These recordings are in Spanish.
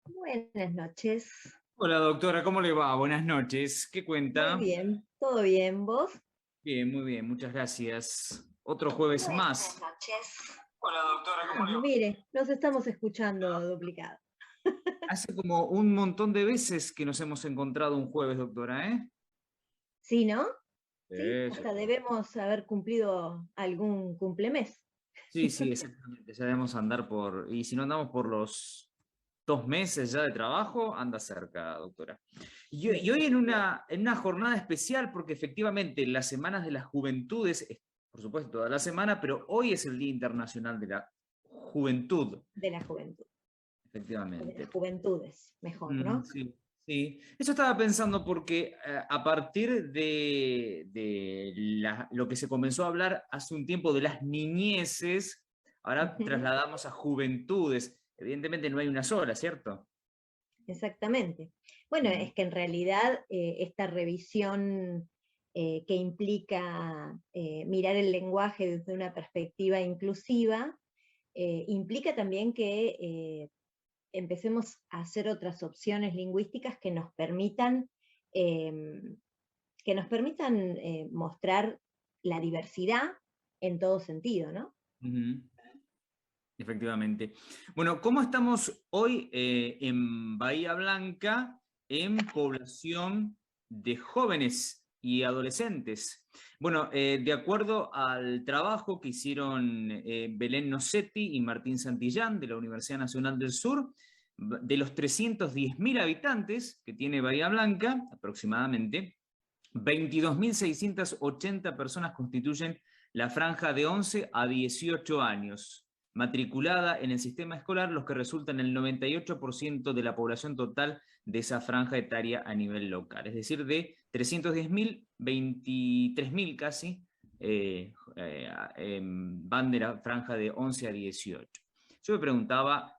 Buenas noches. Hola doctora, ¿cómo le va? Buenas noches. ¿Qué Muy cuenta? bien, todo bien. ¿Vos? Bien, muy bien, muchas gracias. Otro jueves Buenas más. noches. Hola doctora, ¿cómo le va? Mire, nos estamos escuchando duplicado. Hace como un montón de veces que nos hemos encontrado un jueves, doctora, ¿eh? ¿Sí, no? Sí, Sí, hasta debemos haber cumplido algún cumplemes. sí, sí, exactamente. Ya debemos andar por... Y si no andamos por los 2 meses ya de trabajo, anda cerca, doctora. Y Bien. hoy en una jornada especial, porque efectivamente las semanas de las juventudes, por supuesto toda la semana, pero hoy es el Día Internacional de la Juventud, De la juventud, o de las efectivamente. juventudes, mejor, ¿no? Sí, sí. Eso estaba pensando porque a partir de lo que se comenzó a hablar hace un tiempo de las niñeces, ahora Ujú. trasladamos a juventudes. Evidentemente no hay una sola, ¿cierto? Exactamente. Bueno, Mm, es que en realidad esta revisión que implica mirar el lenguaje desde una perspectiva inclusiva, implica también que empecemos a hacer otras opciones lingüísticas eh, que nos permitan mostrar la diversidad en todo sentido, ¿no? ujú. Efectivamente. Bueno, ¿cómo estamos hoy en Bahía Blanca en población de jóvenes y adolescentes? Bueno, de acuerdo al trabajo que hicieron Belén Nocetti y Martín Santillán de la Universidad Nacional del Sur, de los 310.000 habitantes que tiene Bahía Blanca, aproximadamente, 22.680 personas constituyen la franja de 11 a 18 años, matriculada en el sistema escolar, los que resultan el 98% de la población total de esa franja etaria a nivel local. Es decir, de 310.000, 23.000 casi van de la franja de 11 a 18. Yo me preguntaba,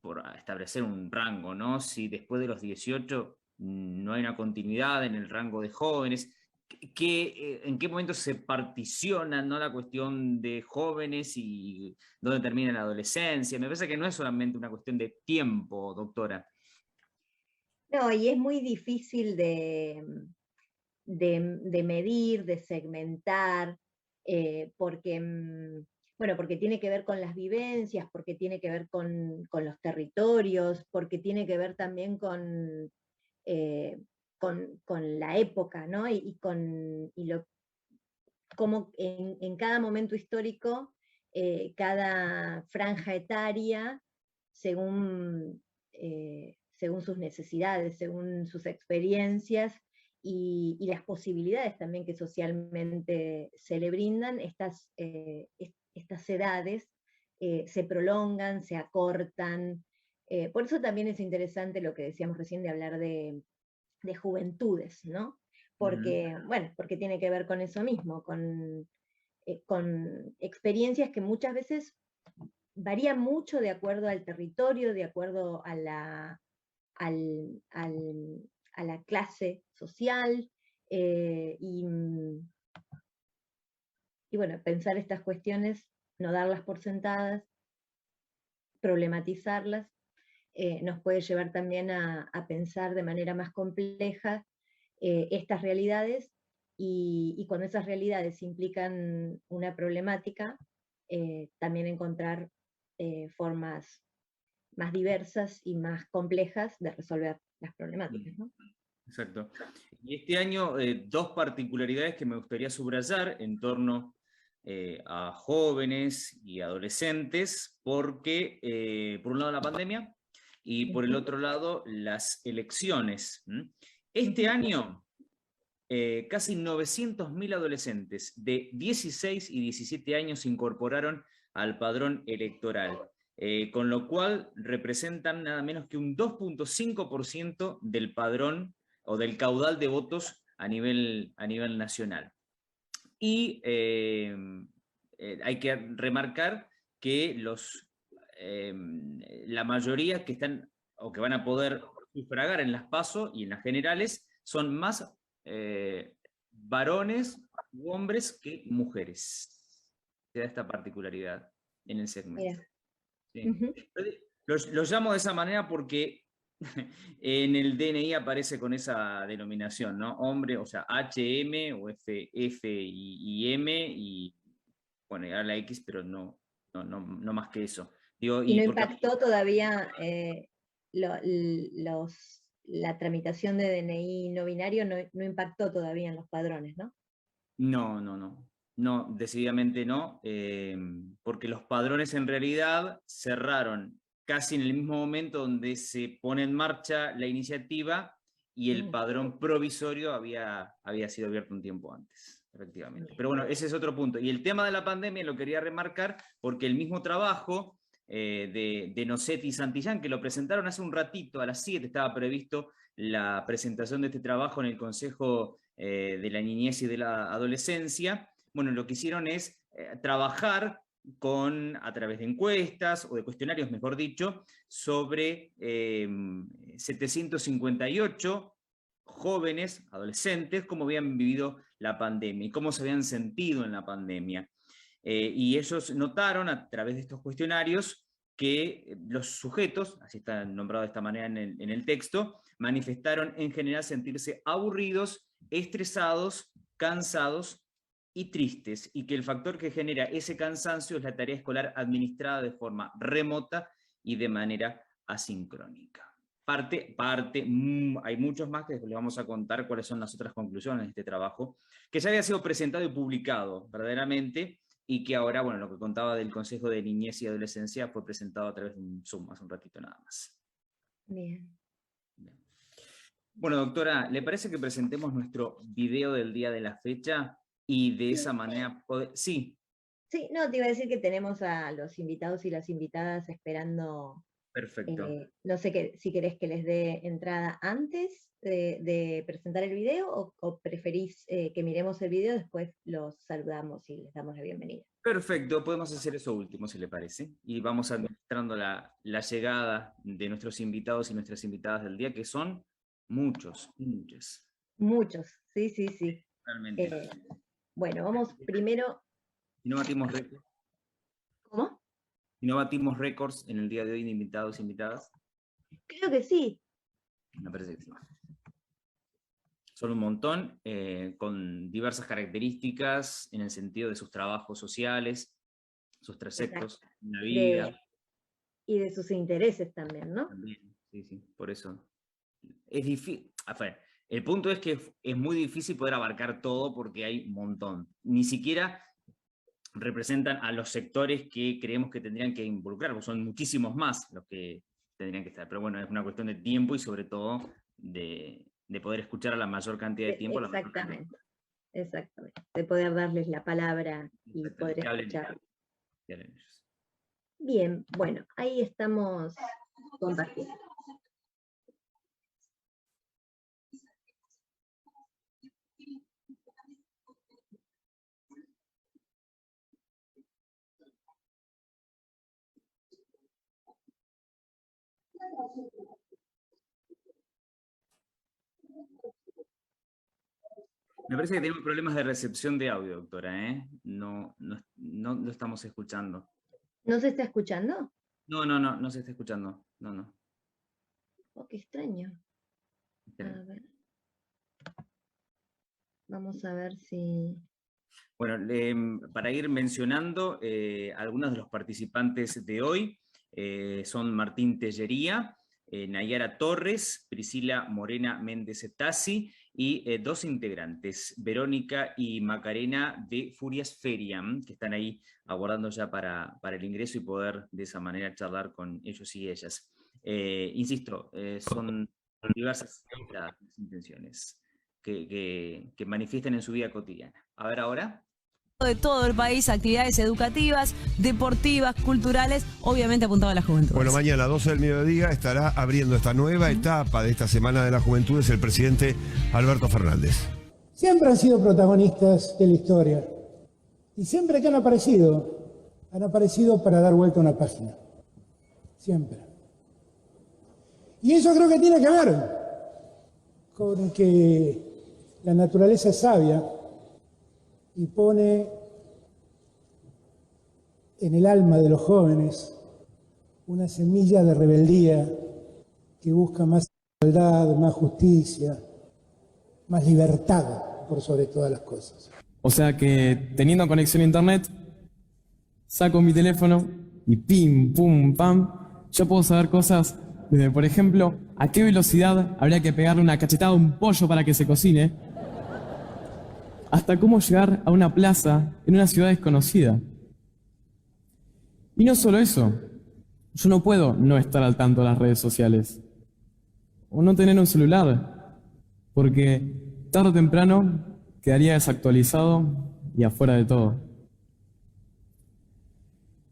por establecer un rango, ¿no? Si después de los 18 no hay una continuidad en el rango de jóvenes, ¿en qué momento se particiona, ¿no? La cuestión de jóvenes y dónde termina la adolescencia? Me parece que no es solamente una cuestión de tiempo, doctora. No, y es muy difícil de medir, de segmentar, porque, bueno, porque tiene que ver con las vivencias, porque tiene que ver con los territorios, porque tiene que ver también eh, con la época, ¿no? Como en cada momento histórico, cada franja etaria, según sus necesidades, según sus experiencias y las posibilidades también que socialmente se le brindan, estas edades se prolongan, se acortan. Por eso también es interesante lo que decíamos recién de hablar de juventudes, ¿no? Ujú. Porque, bueno, porque tiene que ver con eso mismo, con experiencias que muchas veces varían mucho de acuerdo al territorio, de acuerdo al, al, a la clase social, eh, y, y bueno, pensar estas cuestiones, no darlas por sentadas, problematizarlas, nos puede llevar también a pensar de manera más compleja estas realidades y cuando esas realidades implican una problemática, también encontrar formas más diversas y más complejas de resolver las problemáticas, ¿no? Exacto. Y este año, dos particularidades que me gustaría subrayar en torno a jóvenes y adolescentes, porque por un lado la pandemia y por el Ujú, otro lado las elecciones. Este ujú. año, casi 900.000 adolescentes de 16 y 17 años se incorporaron al padrón electoral, con lo cual representan nada menos que un 2,5% del padrón o del caudal de votos a nivel nacional. Y hay que remarcar que la mayoría que están o que van a poder sufragar en las PASO y en las generales son más varones u hombres que mujeres. Se da esta particularidad en el segmento. Mira, Sí. ujú. Lo llamo de esa manera porque en el DNI aparece con esa denominación, ¿no? Hombre, o sea, HM o F y M, y bueno, y ahora la X, pero no más que eso. Digo, ¿Y no porque impactó todavía la tramitación de DNI no binario? No impactó todavía en los padrones, ¿no? No, decididamente no, porque los padrones en realidad cerraron casi en el mismo momento donde se pone en marcha la iniciativa, y el padrón provisorio había sido abierto un tiempo antes, efectivamente. Pero bueno, ese es otro punto. Y el tema de la pandemia lo quería remarcar porque el mismo trabajo de Nocetti y Santillán, que lo presentaron hace un ratito, a las 7 estaba previsto la presentación de este trabajo en el Consejo de la Niñez y de la Adolescencia. Bueno, lo que hicieron es trabajar a través de encuestas o de cuestionarios, mejor dicho, sobre 758 jóvenes, adolescentes, cómo habían vivido la pandemia y cómo se habían sentido en la pandemia. Y ellos notaron a través de estos cuestionarios que los sujetos, así está nombrado de esta manera en el texto, manifestaron en general sentirse aburridos, estresados, cansados y tristes, y que el factor que genera ese cansancio es la tarea escolar administrada de forma remota y de manera asincrónica. Hay muchos más que les vamos a contar cuáles son las otras conclusiones de este trabajo, que ya había sido presentado y publicado verdaderamente, y que ahora, bueno, lo que contaba del Consejo de Niñez y Adolescencia fue presentado a través de un Zoom hace un ratito nada más. Bien. Bueno, doctora, ¿le parece que presentemos nuestro video del día de la fecha y de esa manera poder... Sí. Sí, no, te iba a decir que tenemos a los invitados y las invitadas esperando. Perfecto. No sé si querés que les dé entrada antes de presentar el video, o preferís que miremos el video, después los saludamos y les damos la bienvenida. Perfecto, podemos hacer eso último, si le parece. Y vamos administrando la llegada de nuestros invitados y nuestras invitadas del día, que son muchos. Muchos, sí. Realmente. Bueno, vamos primero... ¿Y no batimos récords? ¿Cómo? ¿Y no batimos récords en el día de hoy de invitados e invitadas? Creo que sí. Me parece que sí. Son un montón, con diversas características en el sentido de sus trabajos sociales, sus trayectos en la vida. Y de sus intereses también, ¿no? También, sí, por eso. Es difícil. El punto es que es muy difícil poder abarcar todo porque hay un montón. Ni siquiera representan a los sectores que creemos que tendrían que involucrar, porque son muchísimos más los que tendrían que estar. Pero bueno, es una cuestión de tiempo y sobre todo de poder escuchar a la mayor cantidad de tiempo. Exactamente. De poder darles la palabra y poder escuchar. Bien, bueno, ahí estamos compartiendo. Me parece que tenemos problemas de recepción de audio, doctora, ¿eh? No lo estamos escuchando. ¿No se está escuchando? No se está escuchando. No. Oh, qué extraño. A ver. Vamos a ver si... Bueno, para ir mencionando, algunos de los participantes de hoy son Martín Tellería, Nayara Torres, Priscila Morena Méndez Tassi, y dos integrantes, Verónica y Macarena de Furias Feriam, que están ahí aguardando ya para el ingreso y poder de esa manera charlar con ellos y ellas. Insisto, son diversas las intenciones que manifiestan en su vida cotidiana. A ver ahora. De todo el país, actividades educativas, deportivas, culturales, obviamente apuntado a la juventud. Bueno, mañana a 12 del mediodía estará abriendo esta nueva etapa de esta Semana de la Juventud el presidente Alberto Fernández. Siempre han sido protagonistas de la historia y siempre que han aparecido para dar vuelta a una página. Siempre. Y eso creo que tiene que ver con que la naturaleza es sabia y pone en el alma de los jóvenes una semilla de rebeldía que busca más igualdad, más justicia, más libertad por sobre todas las cosas. O sea que teniendo conexión a internet, saco mi teléfono y pim, pum, pam, yo puedo saber cosas desde, por ejemplo, a qué velocidad habría que pegarle una cachetada a un pollo para que se cocine, hasta cómo llegar a una plaza en una ciudad desconocida. Y no solo eso, yo no puedo no estar al tanto de las redes sociales o no tener un celular, porque tarde o temprano quedaría desactualizado y afuera de todo.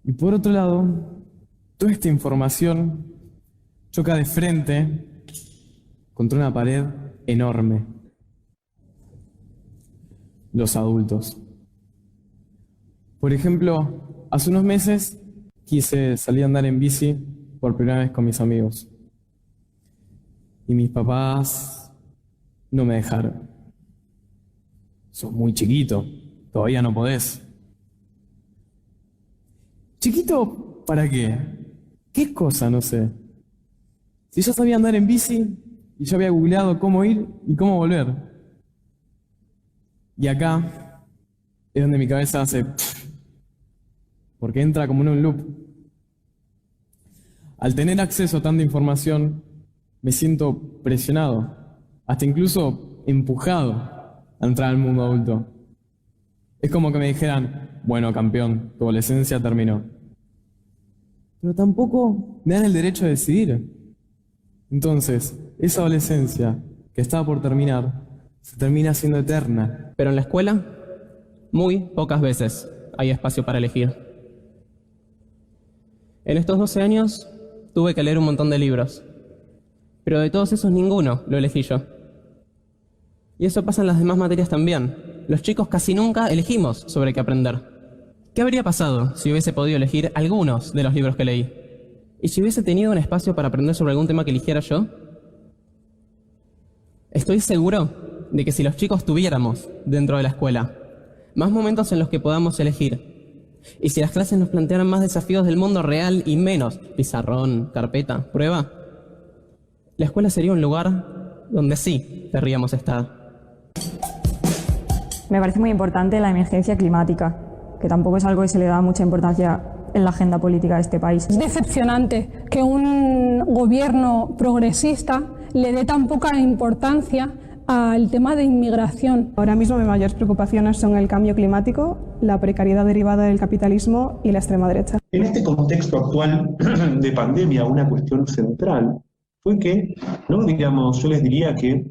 Y por otro lado, toda esta información choca de frente contra una pared enorme. Los adultos. Por ejemplo, hace unos meses quise salir a andar en bici por primera vez con mis amigos. Y mis papás no me dejaron. Sos muy chiquito, todavía no podés. ¿Chiquito para qué? ¿Qué cosa? No sé. Si yo sabía andar en bici y yo había googleado cómo ir y cómo volver. Y acá es donde mi cabeza hace porque entra como en un loop. Al tener acceso a tanta información, me siento presionado, hasta incluso empujado a entrar al mundo adulto. Es como que me dijeran, bueno, campeón, tu adolescencia terminó. Pero tampoco me dan el derecho de decidir. Entonces, esa adolescencia que estaba por terminar, se termina siendo eterna. Pero en la escuela, muy pocas veces hay espacio para elegir. En estos 12 años, tuve que leer un montón de libros. Pero de todos esos, ninguno lo elegí yo. Y eso pasa en las demás materias también. Los chicos casi nunca elegimos sobre qué aprender. ¿Qué habría pasado si hubiese podido elegir algunos de los libros que leí? ¿Y si hubiese tenido un espacio para aprender sobre algún tema que eligiera yo? Estoy seguro de que si los chicos tuviéramos dentro de la escuela más momentos en los que podamos elegir, y si las clases nos plantearan más desafíos del mundo real y menos pizarrón, carpeta, prueba, la escuela sería un lugar donde sí querríamos estar. Me parece muy importante la emergencia climática, que tampoco es algo que se le da mucha importancia en la agenda política de este país. Es decepcionante que un gobierno progresista le dé tan poca importancia al tema de inmigración. Ahora mismo mis mayores preocupaciones son el cambio climático, la precariedad derivada del capitalismo y la extrema derecha. En este contexto actual de pandemia, una cuestión central fue que, ¿no? Digamos, yo les diría que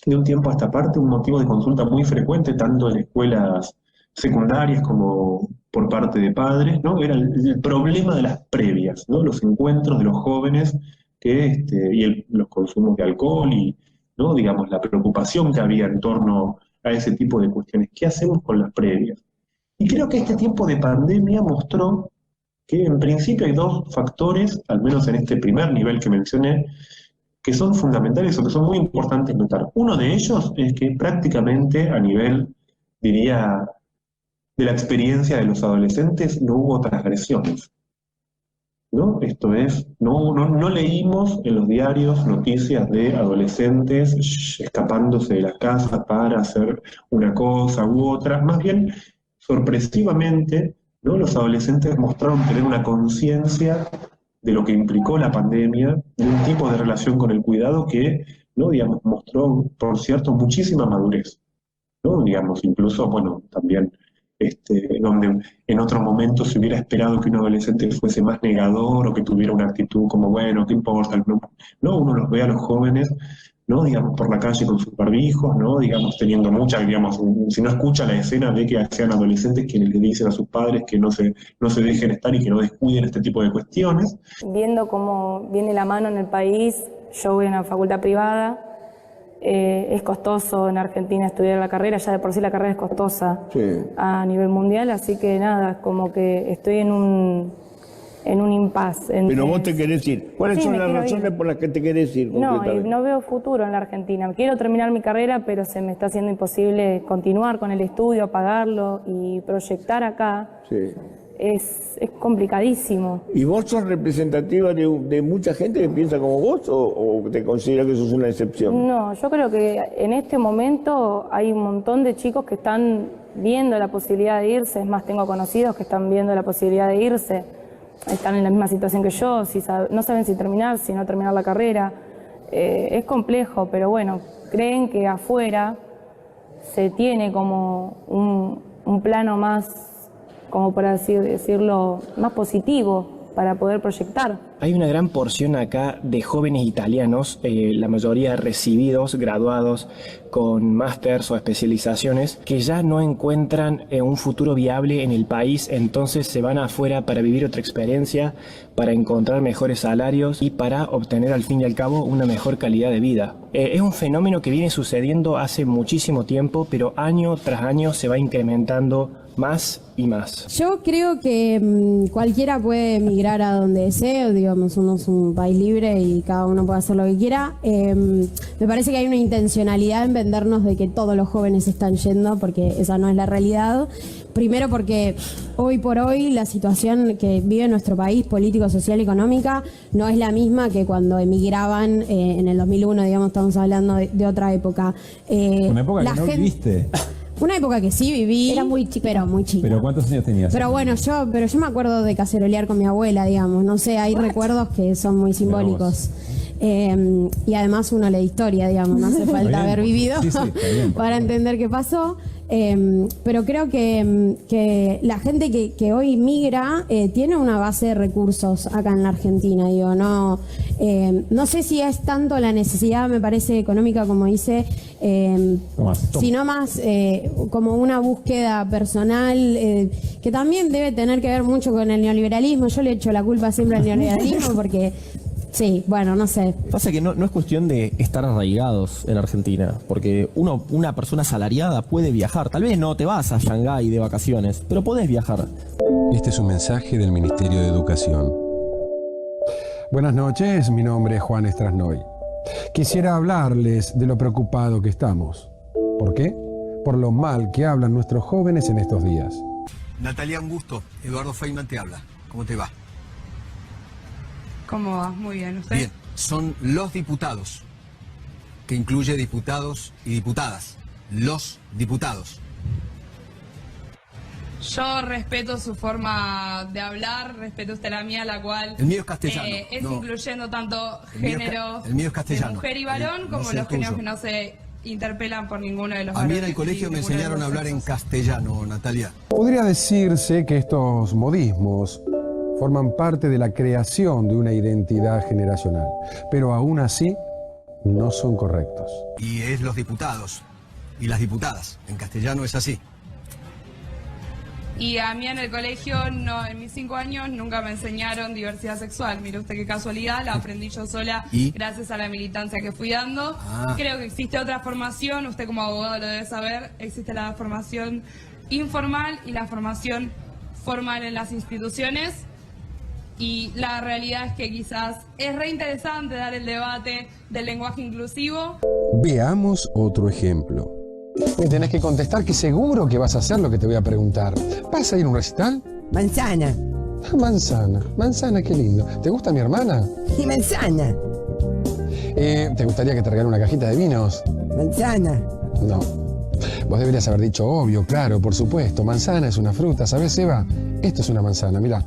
de un tiempo a esta parte un motivo de consulta muy frecuente, tanto en escuelas secundarias como por parte de padres, ¿no? Era el problema de las previas, ¿no? Los encuentros de los jóvenes y los consumos de alcohol y, ¿no? Digamos, la preocupación que había en torno a ese tipo de cuestiones. ¿Qué hacemos con las previas? Y creo que este tiempo de pandemia mostró que en principio hay dos factores, al menos en este primer nivel que mencioné, que son fundamentales o que son muy importantes notar. Uno de ellos es que prácticamente a nivel, diría, de la experiencia de los adolescentes no hubo transgresiones, ¿no? Esto es, no leímos en los diarios noticias de adolescentes escapándose de la casa para hacer una cosa u otra. Más bien, sorpresivamente, ¿no? Los adolescentes mostraron tener una conciencia de lo que implicó la pandemia, de un tipo de relación con el cuidado que, ¿no? Digamos, mostró, por cierto, muchísima madurez, ¿no? Digamos, incluso, bueno, también donde en otro momento se hubiera esperado que un adolescente fuese más negador o que tuviera una actitud como, bueno, ¿qué importa? No, uno los ve a los jóvenes, ¿no? Digamos, por la calle con sus barbijos, ¿no? Digamos, teniendo mucha, digamos, si no escucha la escena, ve que sean adolescentes quienes le dicen a sus padres que no se dejen estar y que no descuiden este tipo de cuestiones. Viendo cómo viene la mano en el país, yo voy a una facultad privada, es costoso en Argentina estudiar la carrera, ya de por sí la carrera es costosa a nivel mundial, así que nada, como que estoy en un impasse. Pero vos te querés ir. ¿Cuáles son las razones por las que te querés ir? No veo futuro en la Argentina. Quiero terminar mi carrera, pero se me está haciendo imposible continuar con el estudio, pagarlo y proyectar acá. es complicadísimo. ¿Y vos sos representativa de mucha gente que piensa como vos o te consideras que sos una excepción? No, yo creo que en este momento hay un montón de chicos que están viendo la posibilidad de irse, es más, tengo conocidos que están viendo la posibilidad de irse, están en la misma situación que yo, no saben si terminar, si no terminar la carrera. Es complejo, pero bueno, creen que afuera se tiene como un plano más, como por así decirlo, más positivo para poder proyectar. Hay una gran porción acá de jóvenes italianos, la mayoría recibidos, graduados, con másters o especializaciones, que ya no encuentran un futuro viable en el país, entonces se van afuera para vivir otra experiencia, para encontrar mejores salarios y para obtener al fin y al cabo una mejor calidad de vida. Es un fenómeno que viene sucediendo hace muchísimo tiempo, pero año tras año se va incrementando más y más. Yo creo que cualquiera puede emigrar a donde desee, digamos, somos un país libre y cada uno puede hacer lo que quiera. Me parece que hay una intencionalidad en vendernos de que todos los jóvenes están yendo, porque esa no es la realidad. Primero porque hoy por hoy la situación que vive nuestro país, político, social, económica, no es la misma que cuando emigraban en el 2001, digamos, estamos hablando de otra época. Una época que no viviste. Una época que sí viví, era muy chica, pero muy chica. ¿Pero cuántos años tenías? Pero bueno, yo me acuerdo de cacerolear con mi abuela, digamos, no sé, hay recuerdos que son muy simbólicos. Y además uno lee historia, digamos, no hace falta haber vivido para entender qué pasó. Pero creo que la gente que hoy migra tiene una base de recursos acá en la Argentina, digo, no sé si es tanto la necesidad, me parece, económica, como dice, sino más como una búsqueda personal que también debe tener que ver mucho con el neoliberalismo. Yo le echo la culpa siempre al neoliberalismo porque sí, bueno, no sé. Pasa que no es cuestión de estar arraigados en Argentina, porque una persona asalariada puede viajar. Tal vez no te vas a Shanghái de vacaciones, pero podés viajar. Este es un mensaje del Ministerio de Educación. Buenas noches, mi nombre es Juan Strasnoy. Quisiera hablarles de lo preocupado que estamos. ¿Por qué? Por lo mal que hablan nuestros jóvenes en estos días. Natalia, un gusto. Eduardo Feynman te habla. ¿Cómo te va? ¿Cómo va? Muy bien, ¿usted? Bien, son los diputados, que incluye diputados y diputadas. Los diputados. Yo respeto su forma de hablar, respeto usted la mía, la cual... El mío es castellano. Incluyendo tanto géneros el mío es castellano. De mujer y varón, como los géneros que no se interpelan por ninguno de los varones. A mí en el colegio me enseñaron a hablar en castellano, Natalia. Podría decirse que estos modismos forman parte de la creación de una identidad generacional, pero aún así no son correctos. Y es los diputados y las diputadas. En castellano es así. Y a mí en el colegio, no, en mis 5 años, nunca me enseñaron diversidad sexual. Mire usted qué casualidad, la aprendí yo sola gracias a la militancia que fui dando. Creo que existe otra formación, usted como abogado lo debe saber, existe la formación informal y la formación formal en las instituciones. Y la realidad es que quizás es reinteresante dar el debate del lenguaje inclusivo. Veamos otro ejemplo. Me tenés que contestar que seguro que vas a hacer lo que te voy a preguntar. ¿Vas a ir a un recital? Manzana. Manzana, qué lindo. ¿Te gusta mi hermana? Sí, manzana. ¿Te gustaría que te regale una cajita de vinos? Manzana. No. Vos deberías haber dicho obvio, claro, por supuesto. Manzana es una fruta, ¿sabes, Eva? Esto es una manzana, mirá.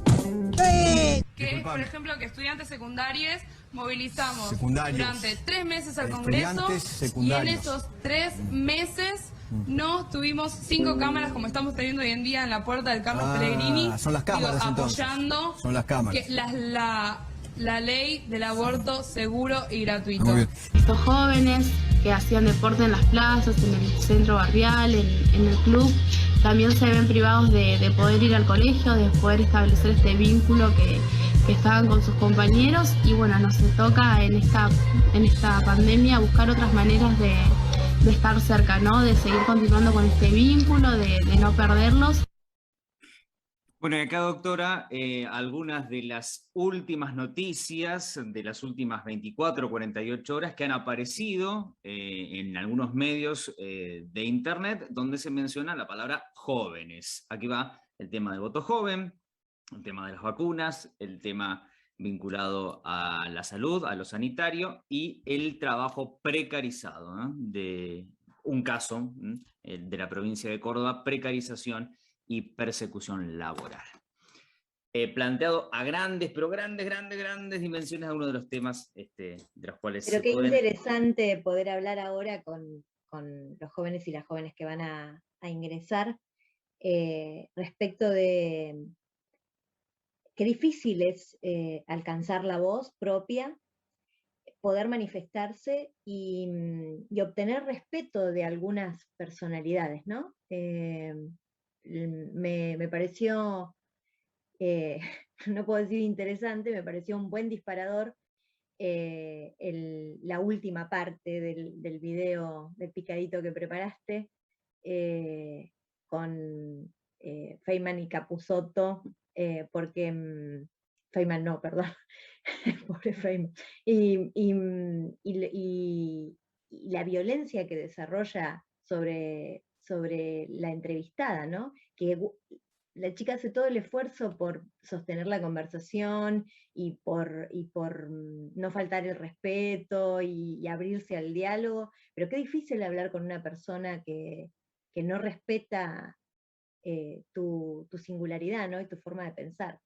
Que, por ejemplo, que estudiantes secundarios movilizamos durante 3 meses al Congreso y en esos 3 meses no tuvimos 5 cámaras como estamos teniendo hoy en día en la puerta del Carlos Pellegrini. Son las cámaras, apoyando son las cámaras. Que la ley del aborto seguro y gratuito. Estos jóvenes que hacían deporte en las plazas, en el centro barrial, en el club, también se ven privados de poder ir al colegio, de poder establecer este vínculo que estaban con sus compañeros. Y bueno, nos toca en esta pandemia buscar otras maneras de estar cerca, ¿no? De seguir continuando con este vínculo, de no perderlos. Bueno, y acá, doctora, algunas de las últimas noticias de las últimas 24 o 48 horas que han aparecido en algunos medios de internet donde se menciona la palabra jóvenes. Aquí va el tema del voto joven, el tema de las vacunas, el tema vinculado a la salud, a lo sanitario, y el trabajo precarizado, ¿no? De un caso de la provincia de Córdoba, precarización y persecución laboral. Planteado a grandes, pero grandes dimensiones a uno de los temas de los cuales Pero se qué pueden... interesante poder hablar ahora con los jóvenes y las jóvenes que van a ingresar respecto de qué difícil es alcanzar la voz propia, poder manifestarse y obtener respeto de algunas personalidades, ¿no? Me pareció, no puedo decir interesante, me pareció un buen disparador la última parte del video de picadito que preparaste con Feynman y Capusotto, porque Feynman no, perdón, pobre Feynman, y la violencia que desarrolla sobre la entrevistada, ¿no? Que la chica hace todo el esfuerzo por sostener la conversación y por no faltar el respeto y abrirse al diálogo, pero qué difícil hablar con una persona que no respeta tu singularidad, ¿no? Y tu forma de pensar.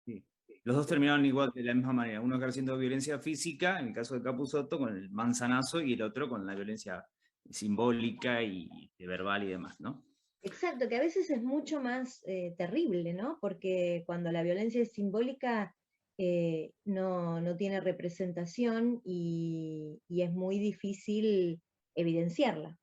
Sí. Los dos terminaron igual, de la misma manera, uno ejerciendo violencia física, en el caso de Capusotto, con el manzanazo, y el otro con la violencia simbólica y verbal y demás, ¿no? Exacto, que a veces es mucho más terrible, ¿no? Porque cuando la violencia es simbólica no tiene representación y es muy difícil evidenciarla.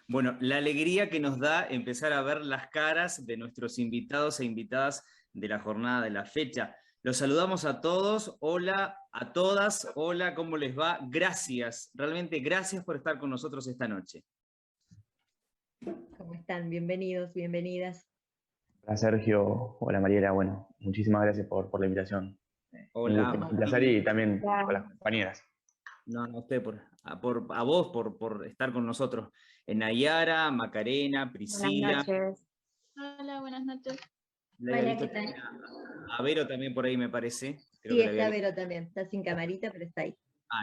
Bueno, la alegría que nos da empezar a ver las caras de nuestros invitados e invitadas de la jornada de la fecha. Los saludamos a todos, hola a todas, hola, ¿cómo les va? Gracias, realmente gracias por estar con nosotros esta noche. ¿Cómo están? Bienvenidos, bienvenidas. Hola Sergio, hola Mariela, bueno, muchísimas gracias por la invitación. Hola. Un placer y también con las compañeras. No, a usted, a vos por estar con nosotros. Nayara, Macarena, Priscila. Buenas noches. Hola, buenas noches. Hola, ¿qué tal? A Vero también por ahí me parece. Creo sí, está Vero también, está sin camarita, pero está ahí.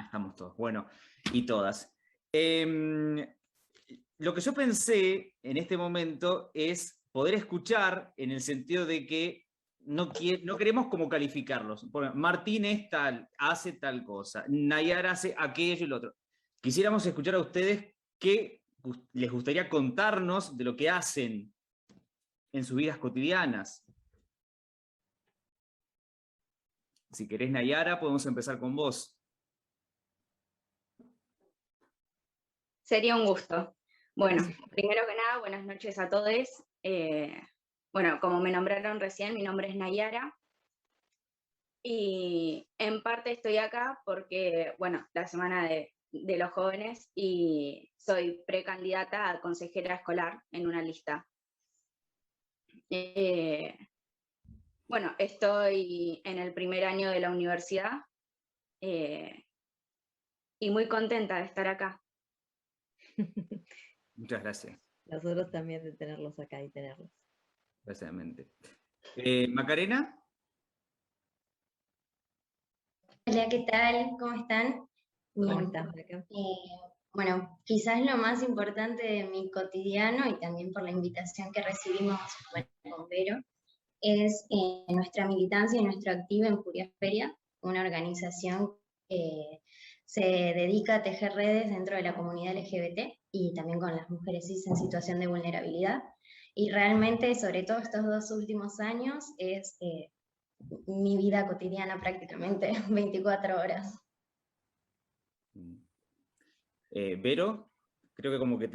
Estamos todos, bueno, y todas. Lo que yo pensé en este momento es poder escuchar en el sentido de que no queremos como calificarlos. Martín es tal, hace tal cosa, Nayara hace aquello y lo otro. Quisiéramos escuchar a ustedes qué les gustaría contarnos de lo que hacen en sus vidas cotidianas. Si querés, Nayara, podemos empezar con vos. Sería un gusto. Bueno, primero que nada, buenas noches a todos. Bueno, como me nombraron recién, mi nombre es Nayara. Y en parte estoy acá porque, bueno, la semana de los jóvenes y soy precandidata a consejera escolar en una lista. Bueno, estoy en el primer año de la universidad y muy contenta de estar acá. Muchas gracias. Nosotros también de tenerlos acá y tenerlos. Gracias. Macarena. Hola, ¿qué tal? ¿Cómo están? ¿Cómo están acá? Bueno, quizás lo más importante de mi cotidiano y también por la invitación que recibimos con Vero es nuestra militancia y nuestro activo en Furiasferia, una organización que se dedica a tejer redes dentro de la comunidad LGBT y también con las mujeres cis en situación de vulnerabilidad. Y realmente, sobre todo estos 2 últimos años, es mi vida cotidiana prácticamente, 24 horas. Vero, creo que como que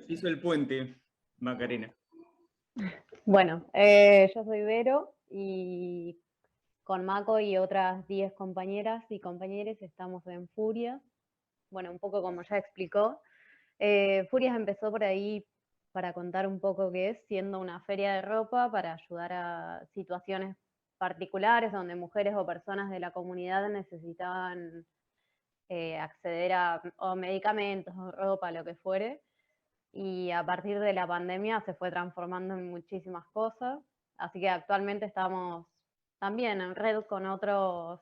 hizo el puente, Macarena. Bueno, yo soy Vero y con Maco y otras 10 compañeras y compañeros estamos en Furias. Bueno, un poco como ya explicó. Furias empezó por ahí para contar un poco qué es, siendo una feria de ropa para ayudar a situaciones particulares donde mujeres o personas de la comunidad necesitaban acceder a medicamentos, o ropa, lo que fuere. Y a partir de la pandemia se fue transformando en muchísimas cosas. Así que actualmente estamos también en red con otras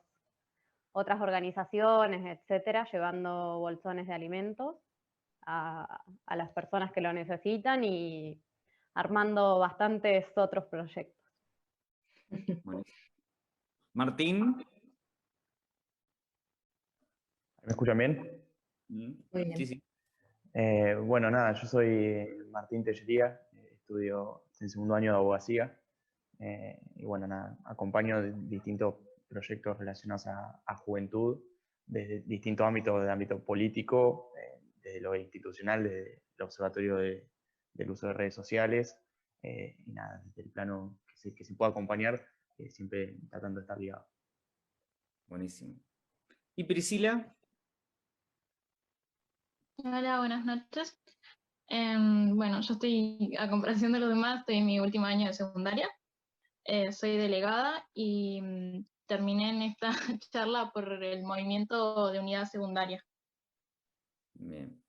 organizaciones, etcétera, llevando bolsones de alimentos a las personas que lo necesitan y armando bastantes otros proyectos. Bueno. Martín. ¿Me escuchan bien? Muy bien. Sí, sí. Bueno, nada, yo soy Martín Tellería, estudio en segundo año de abogacía y bueno, nada, acompaño distintos proyectos relacionados a juventud desde distintos ámbitos, de ámbito político, desde lo institucional, desde el observatorio del uso de redes sociales y nada, desde el plano que se pueda acompañar, siempre tratando de estar ligado. Buenísimo. ¿Y Priscila? Hola, buenas noches. Bueno, yo estoy, a comparación de los demás, estoy en mi último año de secundaria. Soy delegada y terminé en esta charla por el movimiento de unidad secundaria. Bien.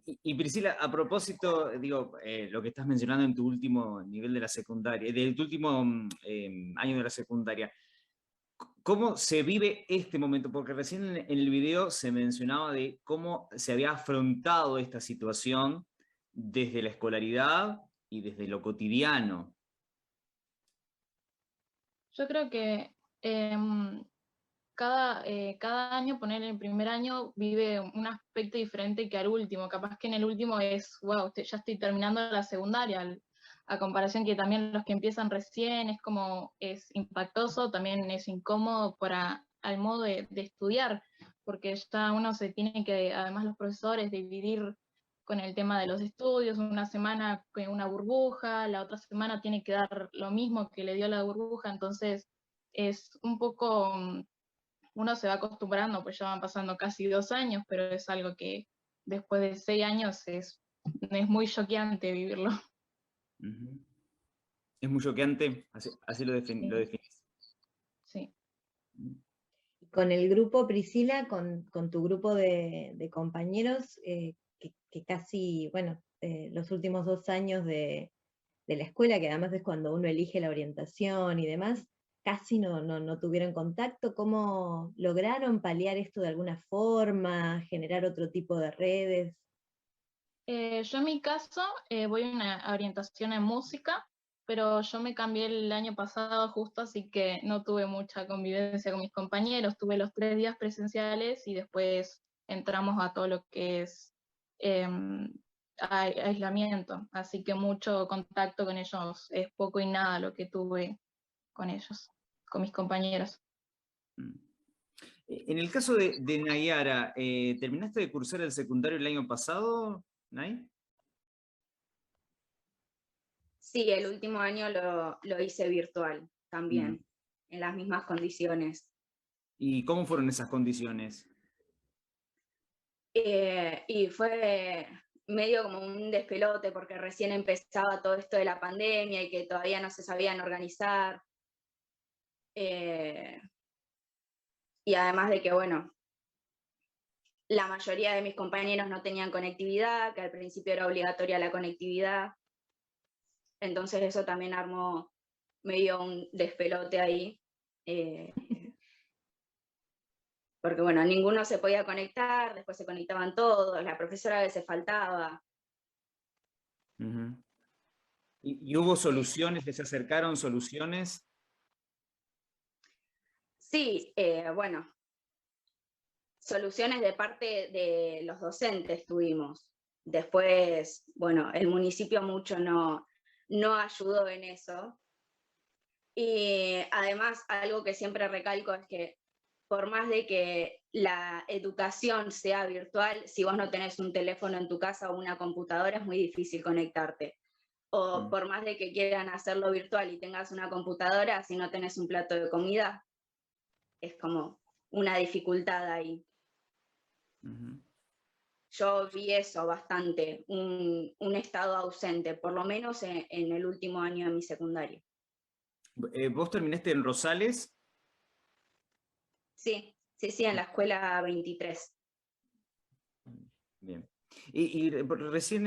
Y Priscila, a propósito, digo, lo que estás mencionando en tu último nivel de la secundaria, de tu último año de la secundaria, ¿cómo se vive este momento? Porque recién en el video se mencionaba de cómo se había afrontado esta situación desde la escolaridad y desde lo cotidiano. Yo creo que cada año, poner el primer año, vive un aspecto diferente que al último. Capaz que en el último es, wow, ya estoy terminando la secundaria, a comparación que también los que empiezan recién es impactoso, también es incómodo al modo de estudiar, porque ya uno se tiene que, además los profesores, dividir con el tema de los estudios, una semana con una burbuja, la otra semana tiene que dar lo mismo que le dio la burbuja, entonces es un poco, uno se va acostumbrando, pues ya van pasando casi 2 años, pero es algo que después de 6 años es muy choqueante vivirlo. Es muy choqueante, así lo definís. Sí. Con el grupo, Priscila, con tu grupo de compañeros, que casi, bueno, los últimos 2 años de la escuela, que además es cuando uno elige la orientación y demás, casi no tuvieron contacto. ¿Cómo lograron paliar esto de alguna forma, generar otro tipo de redes? Yo en mi caso voy a una orientación en música, pero yo me cambié el año pasado justo, así que no tuve mucha convivencia con mis compañeros. Tuve los 3 días presenciales y después entramos a todo lo que es aislamiento, así que mucho contacto con ellos es poco y nada lo que tuve con ellos, con mis compañeros. En el caso de Nayara, ¿terminaste de cursar el secundario el año pasado, Nay? Sí, el último año lo hice virtual también, en las mismas condiciones. ¿Y cómo fueron esas condiciones? Y fue medio como un despelote porque recién empezaba todo esto de la pandemia y que todavía no se sabían organizar. Y además de que, bueno, la mayoría de mis compañeros no tenían conectividad, que al principio era obligatoria la conectividad. Entonces eso también armó medio un despelote ahí. Porque bueno, ninguno se podía conectar, después se conectaban todos, la profesora a veces faltaba. ¿Y hubo soluciones, les acercaron soluciones? Sí, bueno, soluciones de parte de los docentes tuvimos. Después, bueno, el municipio mucho no ayudó en eso. Y además, algo que siempre recalco es que por más de que la educación sea virtual, si vos no tenés un teléfono en tu casa o una computadora, es muy difícil conectarte. O por más de que quieran hacerlo virtual y tengas una computadora, si no tenés un plato de comida, es como una dificultad ahí. Yo vi eso bastante, un estado ausente, por lo menos en el último año de mi secundaria. ¿Vos terminaste en Rosales? Sí, en la escuela 23. Bien. Y recién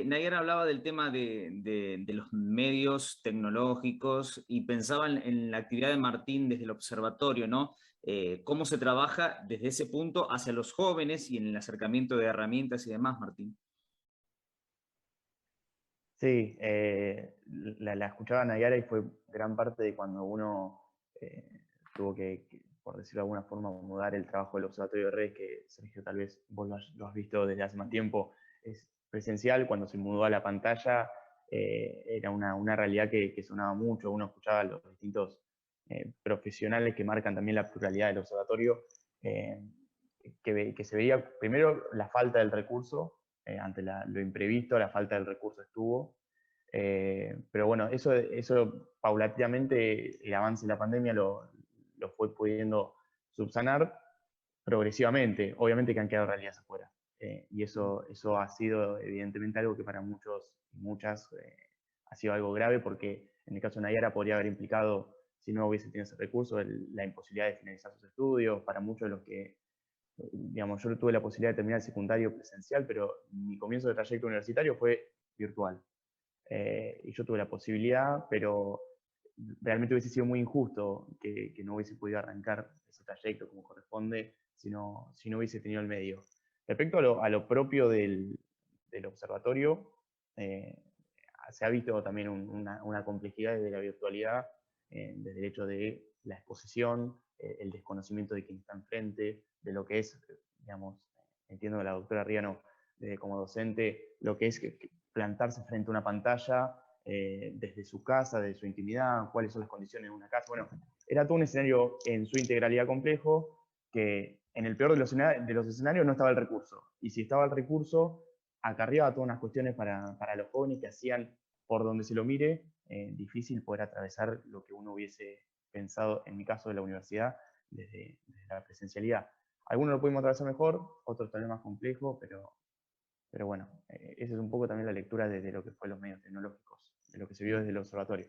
Nayara hablaba del tema de los medios tecnológicos y pensaba en la actividad de Martín desde el observatorio, ¿no? ¿Cómo se trabaja desde ese punto hacia los jóvenes y en el acercamiento de herramientas y demás, Martín? Sí, la escuchaba Nayara y fue gran parte de cuando uno tuvo que, por decirlo de alguna forma, mudar el trabajo del Observatorio de Redes, que Sergio tal vez vos lo has visto desde hace más tiempo, es presencial. Cuando se mudó a la pantalla era una realidad que sonaba mucho, uno escuchaba a los distintos profesionales que marcan también la pluralidad del observatorio, que se veía primero la falta del recurso, ante lo imprevisto, la falta del recurso estuvo, pero bueno, eso paulatinamente el avance de la pandemia lo fue pudiendo subsanar progresivamente. Obviamente que han quedado realidades afuera, y eso ha sido evidentemente algo que para muchos y muchas ha sido algo grave, porque en el caso de Nayara podría haber implicado, si no hubiese tenido ese recurso, la imposibilidad de finalizar sus estudios. Para muchos de los que, digamos, yo tuve la posibilidad de terminar el secundario presencial, pero mi comienzo de trayecto universitario fue virtual. Y yo tuve la posibilidad, pero realmente hubiese sido muy injusto que no hubiese podido arrancar ese trayecto como corresponde si no hubiese tenido el medio. Respecto a lo propio del observatorio, se ha visto también una complejidad de la virtualidad, desde el hecho de la exposición, el desconocimiento de quien está enfrente, de lo que es, digamos, entiendo de la doctora Riano como docente, lo que es plantarse frente a una pantalla desde su casa, desde su intimidad, cuáles son las condiciones de una casa. Bueno, era todo un escenario en su integralidad complejo, que en el peor de los escenarios no estaba el recurso. Y si estaba el recurso, acarreaba todas unas cuestiones para los jóvenes que hacían, por donde se lo mire, difícil poder atravesar lo que uno hubiese pensado, en mi caso de la universidad, desde la presencialidad. Algunos lo pudimos atravesar mejor, otros tal vez más complejo, pero bueno, esa es un poco también la lectura desde lo que fue los medios tecnológicos, de lo que se vio desde el observatorio.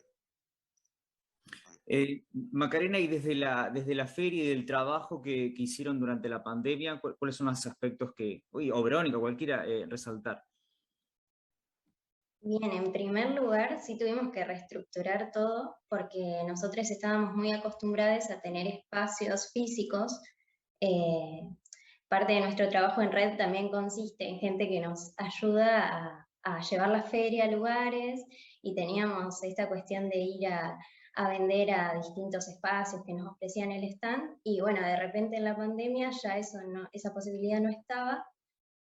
Macarena, y desde la feria y del trabajo que hicieron durante la pandemia, ¿cuáles son los aspectos o Verónica, cualquiera, resaltar? Bien, en primer lugar, sí tuvimos que reestructurar todo porque nosotros estábamos muy acostumbrados a tener espacios físicos. Parte de nuestro trabajo en red también consiste en gente que nos ayuda a llevar la feria a lugares, y teníamos esta cuestión de ir a vender a distintos espacios que nos ofrecían el stand, y bueno, de repente en la pandemia ya esa posibilidad no estaba,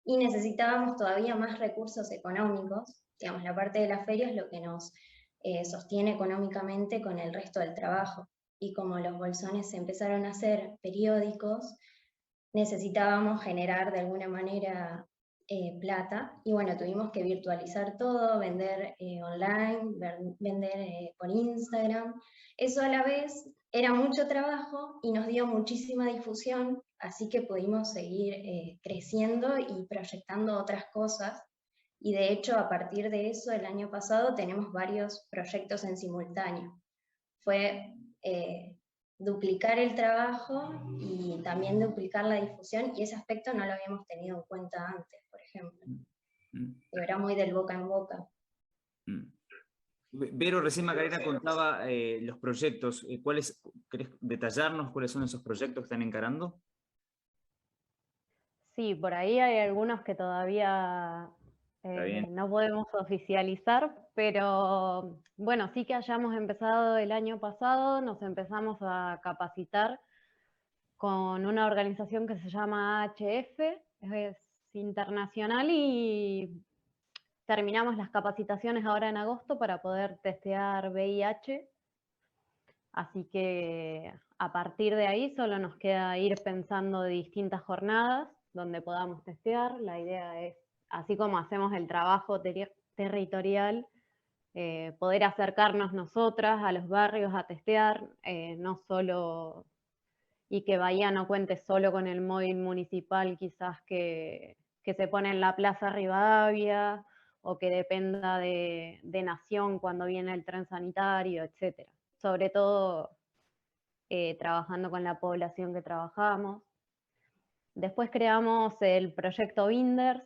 y necesitábamos todavía más recursos económicos. Digamos, la parte de la feria es lo que nos sostiene económicamente con el resto del trabajo, y como los bolsones se empezaron a hacer periódicos, necesitábamos generar de alguna manera plata, y bueno, tuvimos que virtualizar todo, vender online, vender por Instagram. Eso a la vez era mucho trabajo y nos dio muchísima difusión, así que pudimos seguir creciendo y proyectando otras cosas, y de hecho a partir de eso el año pasado tenemos varios proyectos en simultáneo. Fue duplicar el trabajo y también duplicar la difusión, y ese aspecto no lo habíamos tenido en cuenta antes, por ejemplo. Era muy del boca en boca. Vero, recién Macarena contaba los proyectos. ¿Querés detallarnos cuáles son esos proyectos que están encarando? Sí, por ahí hay algunos que todavía no podemos oficializar, pero bueno, sí que hayamos empezado el año pasado, nos empezamos a capacitar con una organización que se llama HF, es internacional, y terminamos las capacitaciones ahora en agosto para poder testear VIH, así que a partir de ahí solo nos queda ir pensando de distintas jornadas donde podamos testear. La idea es, así como hacemos el trabajo territorial, poder acercarnos nosotras a los barrios a testear, no solo, y que Bahía no cuente solo con el móvil municipal quizás que se pone en la Plaza Rivadavia, o que dependa de Nación cuando viene el tren sanitario, etc. Sobre todo trabajando con la población que trabajamos. Después creamos el proyecto Binders,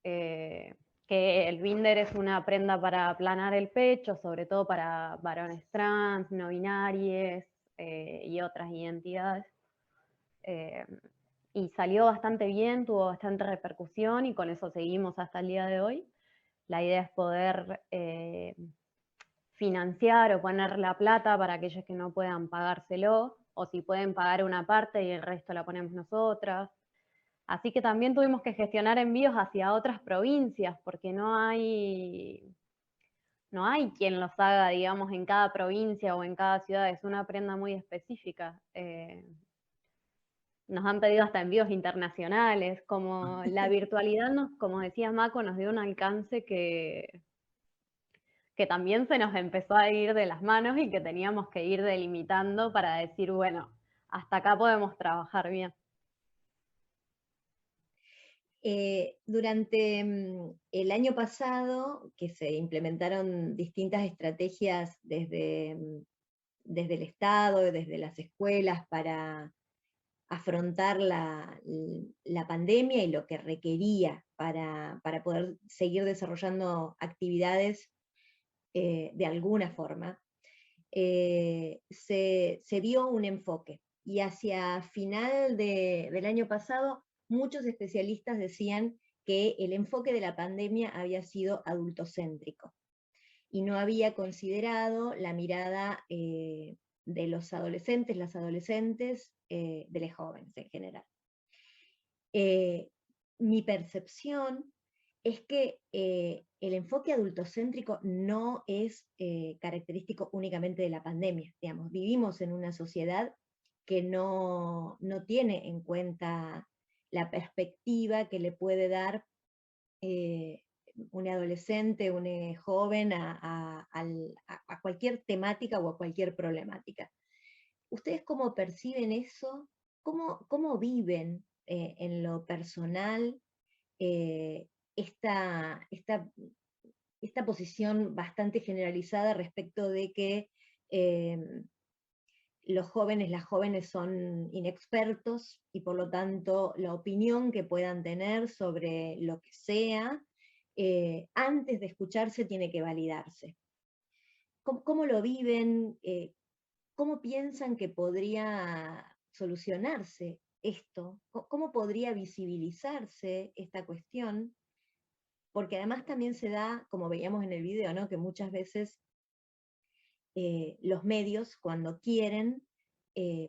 que el binder es una prenda para aplanar el pecho, sobre todo para varones trans, no binarios y otras identidades. Y salió bastante bien, tuvo bastante repercusión y con eso seguimos hasta el día de hoy. La idea es poder financiar o poner la plata para aquellos que no puedan pagárselo, o si pueden pagar una parte y el resto la ponemos nosotras. Así que también tuvimos que gestionar envíos hacia otras provincias, porque no hay quien los haga, digamos, en cada provincia o en cada ciudad, es una prenda muy específica. Nos han pedido hasta envíos internacionales, como la virtualidad, como decía Mako, nos dio un alcance que también se nos empezó a ir de las manos y que teníamos que ir delimitando para decir, bueno, hasta acá podemos trabajar bien. Durante el año pasado, que se implementaron distintas estrategias desde el Estado, desde las escuelas, para afrontar la pandemia y lo que requería para poder seguir desarrollando actividades de alguna forma, se vio un enfoque. Y hacia final del año pasado, muchos especialistas decían que el enfoque de la pandemia había sido adultocéntrico y no había considerado la mirada de los adolescentes, las adolescentes, de los jóvenes en general. Mi percepción es que el enfoque adultocéntrico no es característico únicamente de la pandemia. Digamos, vivimos en una sociedad que no tiene en cuenta la perspectiva que le puede dar un adolescente, un joven a cualquier temática o a cualquier problemática. ¿Ustedes cómo perciben eso? ¿Cómo viven en lo personal esta posición bastante generalizada respecto de que los jóvenes, las jóvenes son inexpertos y por lo tanto la opinión que puedan tener sobre lo que sea, antes de escucharse tiene que validarse? ¿Cómo lo viven? ¿Cómo piensan que podría solucionarse esto? ¿Cómo podría visibilizarse esta cuestión? Porque además también se da, como veíamos en el video, ¿no?, que muchas veces los medios, cuando quieren,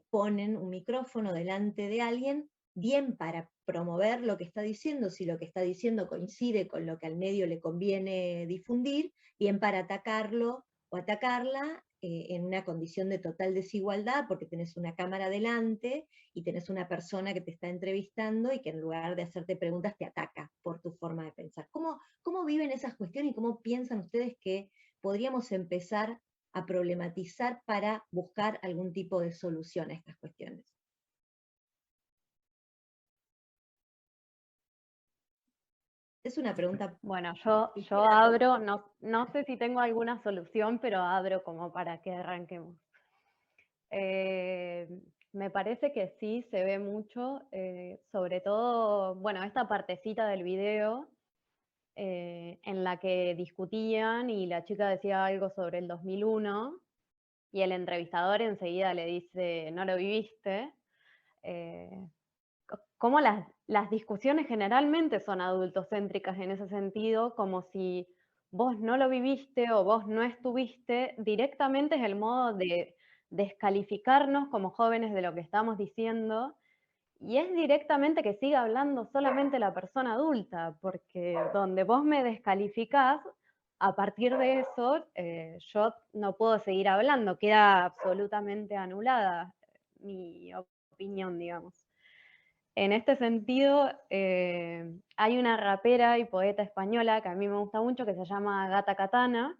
ponen un micrófono delante de alguien, bien para promover lo que está diciendo, si lo que está diciendo coincide con lo que al medio le conviene difundir, bien para atacarlo o atacarla en una condición de total desigualdad, porque tenés una cámara delante y tenés una persona que te está entrevistando y que en lugar de hacerte preguntas te ataca por tu forma de pensar. ¿Cómo viven esas cuestiones y cómo piensan ustedes que podríamos empezar a problematizar para buscar algún tipo de solución a estas cuestiones? Es una pregunta. Bueno, yo abro, no sé si tengo alguna solución, pero abro como para que arranquemos. Me parece que sí se ve mucho, sobre todo, bueno, esta partecita del video en la que discutían y la chica decía algo sobre el 2001 y el entrevistador enseguida le dice, no lo viviste. Cómo las discusiones generalmente son adultocéntricas en ese sentido, como si vos no lo viviste o vos no estuviste, directamente es el modo de descalificarnos como jóvenes de lo que estamos diciendo, y es directamente que siga hablando solamente la persona adulta, porque donde vos me descalificás, a partir de eso, yo no puedo seguir hablando, queda absolutamente anulada mi opinión, digamos. En este sentido, hay una rapera y poeta española que a mí me gusta mucho, que se llama Gata Katana,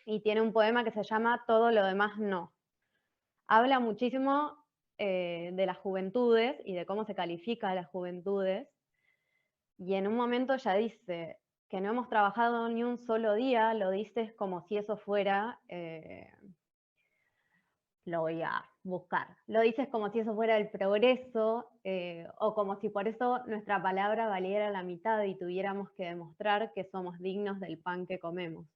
y tiene un poema que se llama Todo lo demás no. Habla muchísimo de las juventudes y de cómo se califica a las juventudes, y en un momento ella dice que no hemos trabajado ni un solo día, lo dices como si eso fuera, lo voy a buscar. Lo dices como si eso fuera el progreso, o como si por eso nuestra palabra valiera la mitad y tuviéramos que demostrar que somos dignos del pan que comemos.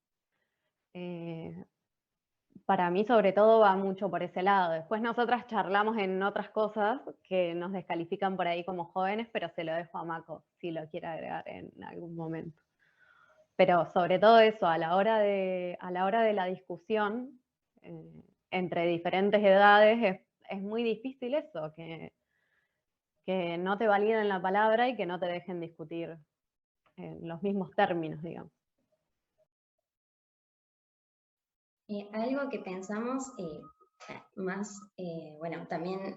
Para mí, sobre todo, va mucho por ese lado. Después nosotras charlamos en otras cosas que nos descalifican por ahí como jóvenes, pero se lo dejo a Mako, si lo quiere agregar en algún momento. Pero sobre todo eso, a la hora de la discusión entre diferentes edades, es muy difícil eso, que no te validen la palabra y que no te dejen discutir en los mismos términos, digamos. Algo que pensamos más, bueno, también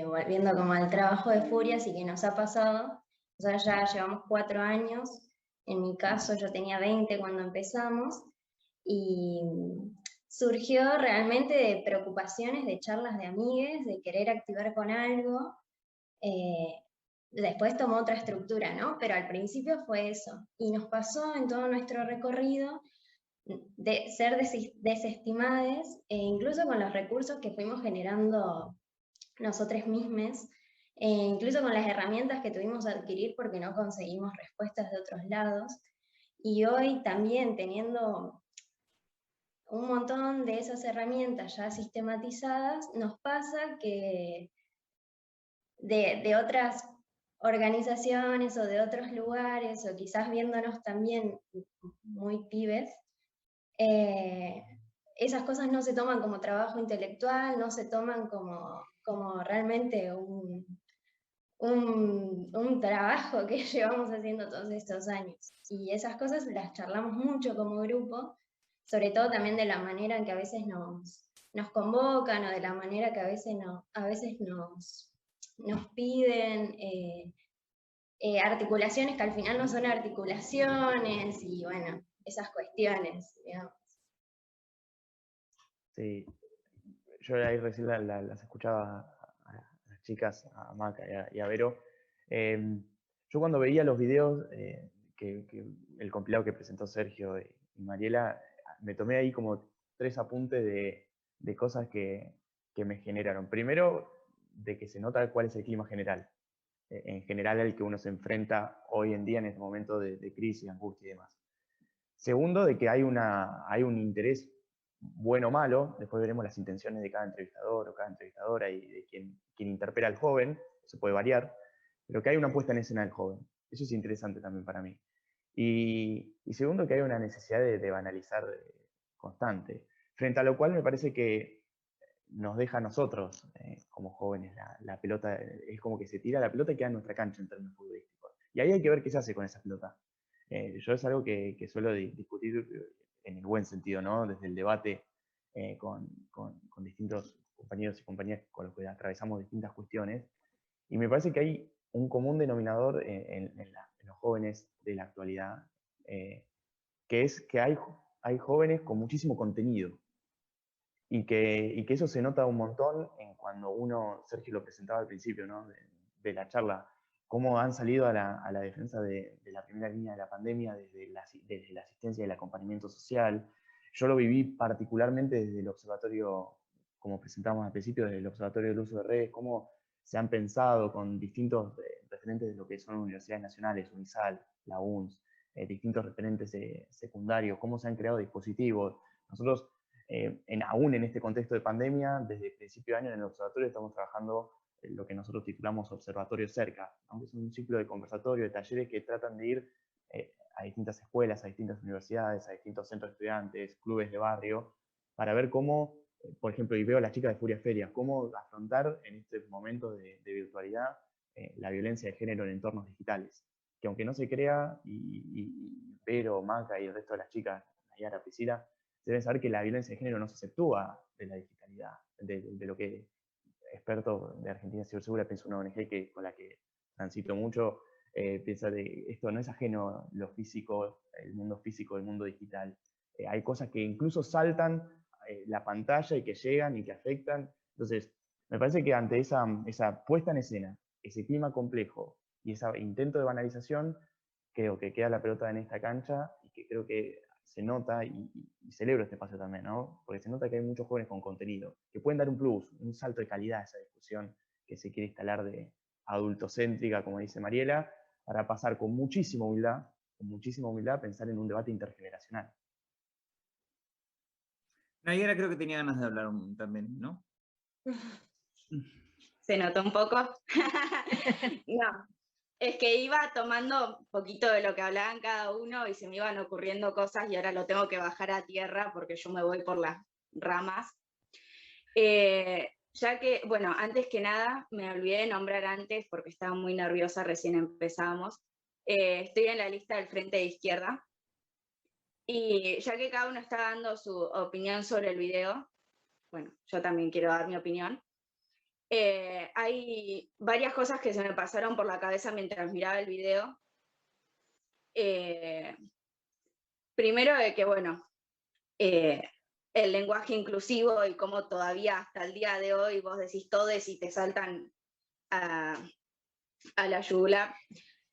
volviendo como al trabajo de Furias y que nos ha pasado, nosotros ya llevamos 4 años, en mi caso yo tenía 20 cuando empezamos, y surgió realmente de preocupaciones, de charlas de amigues, de querer activar con algo, después tomó otra estructura, ¿no? Pero al principio fue eso, y nos pasó en todo nuestro recorrido de ser desestimadas, incluso con los recursos que fuimos generando nosotros mismos, incluso con las herramientas que tuvimos que adquirir porque no conseguimos respuestas de otros lados. Y hoy también teniendo un montón de esas herramientas ya sistematizadas, nos pasa que de otras organizaciones o de otros lugares, o quizás viéndonos también muy pibes, esas cosas no se toman como trabajo intelectual, no se toman como realmente un trabajo que llevamos haciendo todos estos años. Y esas cosas las charlamos mucho como grupo, sobre todo también de la manera en que a veces nos convocan, o de la manera que a veces nos piden articulaciones que al final no son articulaciones, y bueno, esas cuestiones, digamos. Sí, yo ahí recién las escuchaba a las chicas, a Maca y a Vero. Yo cuando veía los videos, el compilado que presentó Sergio y Mariela, me tomé ahí como 3 apuntes de cosas que me generaron. Primero, de que se nota cuál es el clima general, en general al que uno se enfrenta hoy en día en este momento de crisis, angustia y demás. Segundo, de que hay un interés bueno o malo, después veremos las intenciones de cada entrevistador o cada entrevistadora y de quien interpela al joven, eso puede variar, pero que hay una puesta en escena del joven. Eso es interesante también para mí. Y segundo, que hay una necesidad de banalizar constante, frente a lo cual me parece que nos deja a nosotros, como jóvenes, la pelota, es como que se tira la pelota y queda en nuestra cancha en términos futbolísticos. Y ahí hay que ver qué se hace con esa pelota. Yo es algo que suelo discutir en el buen sentido, ¿no? Desde el debate con distintos compañeros y compañeras con los que atravesamos distintas cuestiones, y me parece que hay un común denominador en los jóvenes de la actualidad, que es que hay jóvenes con muchísimo contenido, y que eso se nota un montón en cuando uno, Sergio lo presentaba al principio, ¿no? de la charla, cómo han salido a la defensa de la primera línea de la pandemia desde la asistencia y el acompañamiento social. Yo lo viví particularmente desde el observatorio, como presentamos al principio, desde el observatorio del uso de redes, cómo se han pensado con distintos referentes de lo que son universidades nacionales, UNISAL, la UNS, distintos referentes secundarios, cómo se han creado dispositivos. Nosotros, aún en este contexto de pandemia, desde el principio de año en el observatorio estamos trabajando lo que nosotros titulamos Observatorio Cerca, aunque es un ciclo de conversatorio, de talleres que tratan de ir a distintas escuelas, a distintas universidades, a distintos centros de estudiantes, clubes de barrio, para ver cómo, por ejemplo, y veo a las chicas de Furia Feria, cómo afrontar en este momento de virtualidad la violencia de género en entornos digitales. Que aunque no se crea, y Vero, Maca y el resto de las chicas, Nayara, Priscila, deben saber que la violencia de género no se exceptúa de la digitalidad, de lo que experto de Argentina Cibersegura, pienso una ONG con la que transito mucho, piensa de esto no es ajeno lo físico, el mundo digital. Hay cosas que incluso saltan la pantalla y que llegan y que afectan. Entonces, me parece que ante esa puesta en escena, ese clima complejo y ese intento de banalización, creo que queda la pelota en esta cancha, y que creo que se nota, y celebro este espacio también, ¿no? Porque se nota que hay muchos jóvenes con contenido, que pueden dar un plus, un salto de calidad a esa discusión que se quiere instalar de adultocéntrica, como dice Mariela, para pasar con muchísima humildad, a pensar en un debate intergeneracional. Nayara creo que tenía ganas de hablar también, ¿no? ¿Se notó un poco? No, es que iba tomando un poquito de lo que hablaban cada uno y se me iban ocurriendo cosas y ahora lo tengo que bajar a tierra porque yo me voy por las ramas. Ya que, bueno, antes que nada, me olvidé de nombrar antes porque estaba muy nerviosa, recién empezamos. Estoy en la lista del Frente de Izquierda. Y ya que cada uno está dando su opinión sobre el video, bueno, yo también quiero dar mi opinión. Hay varias cosas que se me pasaron por la cabeza mientras miraba el video. Primero de que, bueno, el lenguaje inclusivo y cómo todavía hasta el día de hoy vos decís todes y te saltan a la yugular.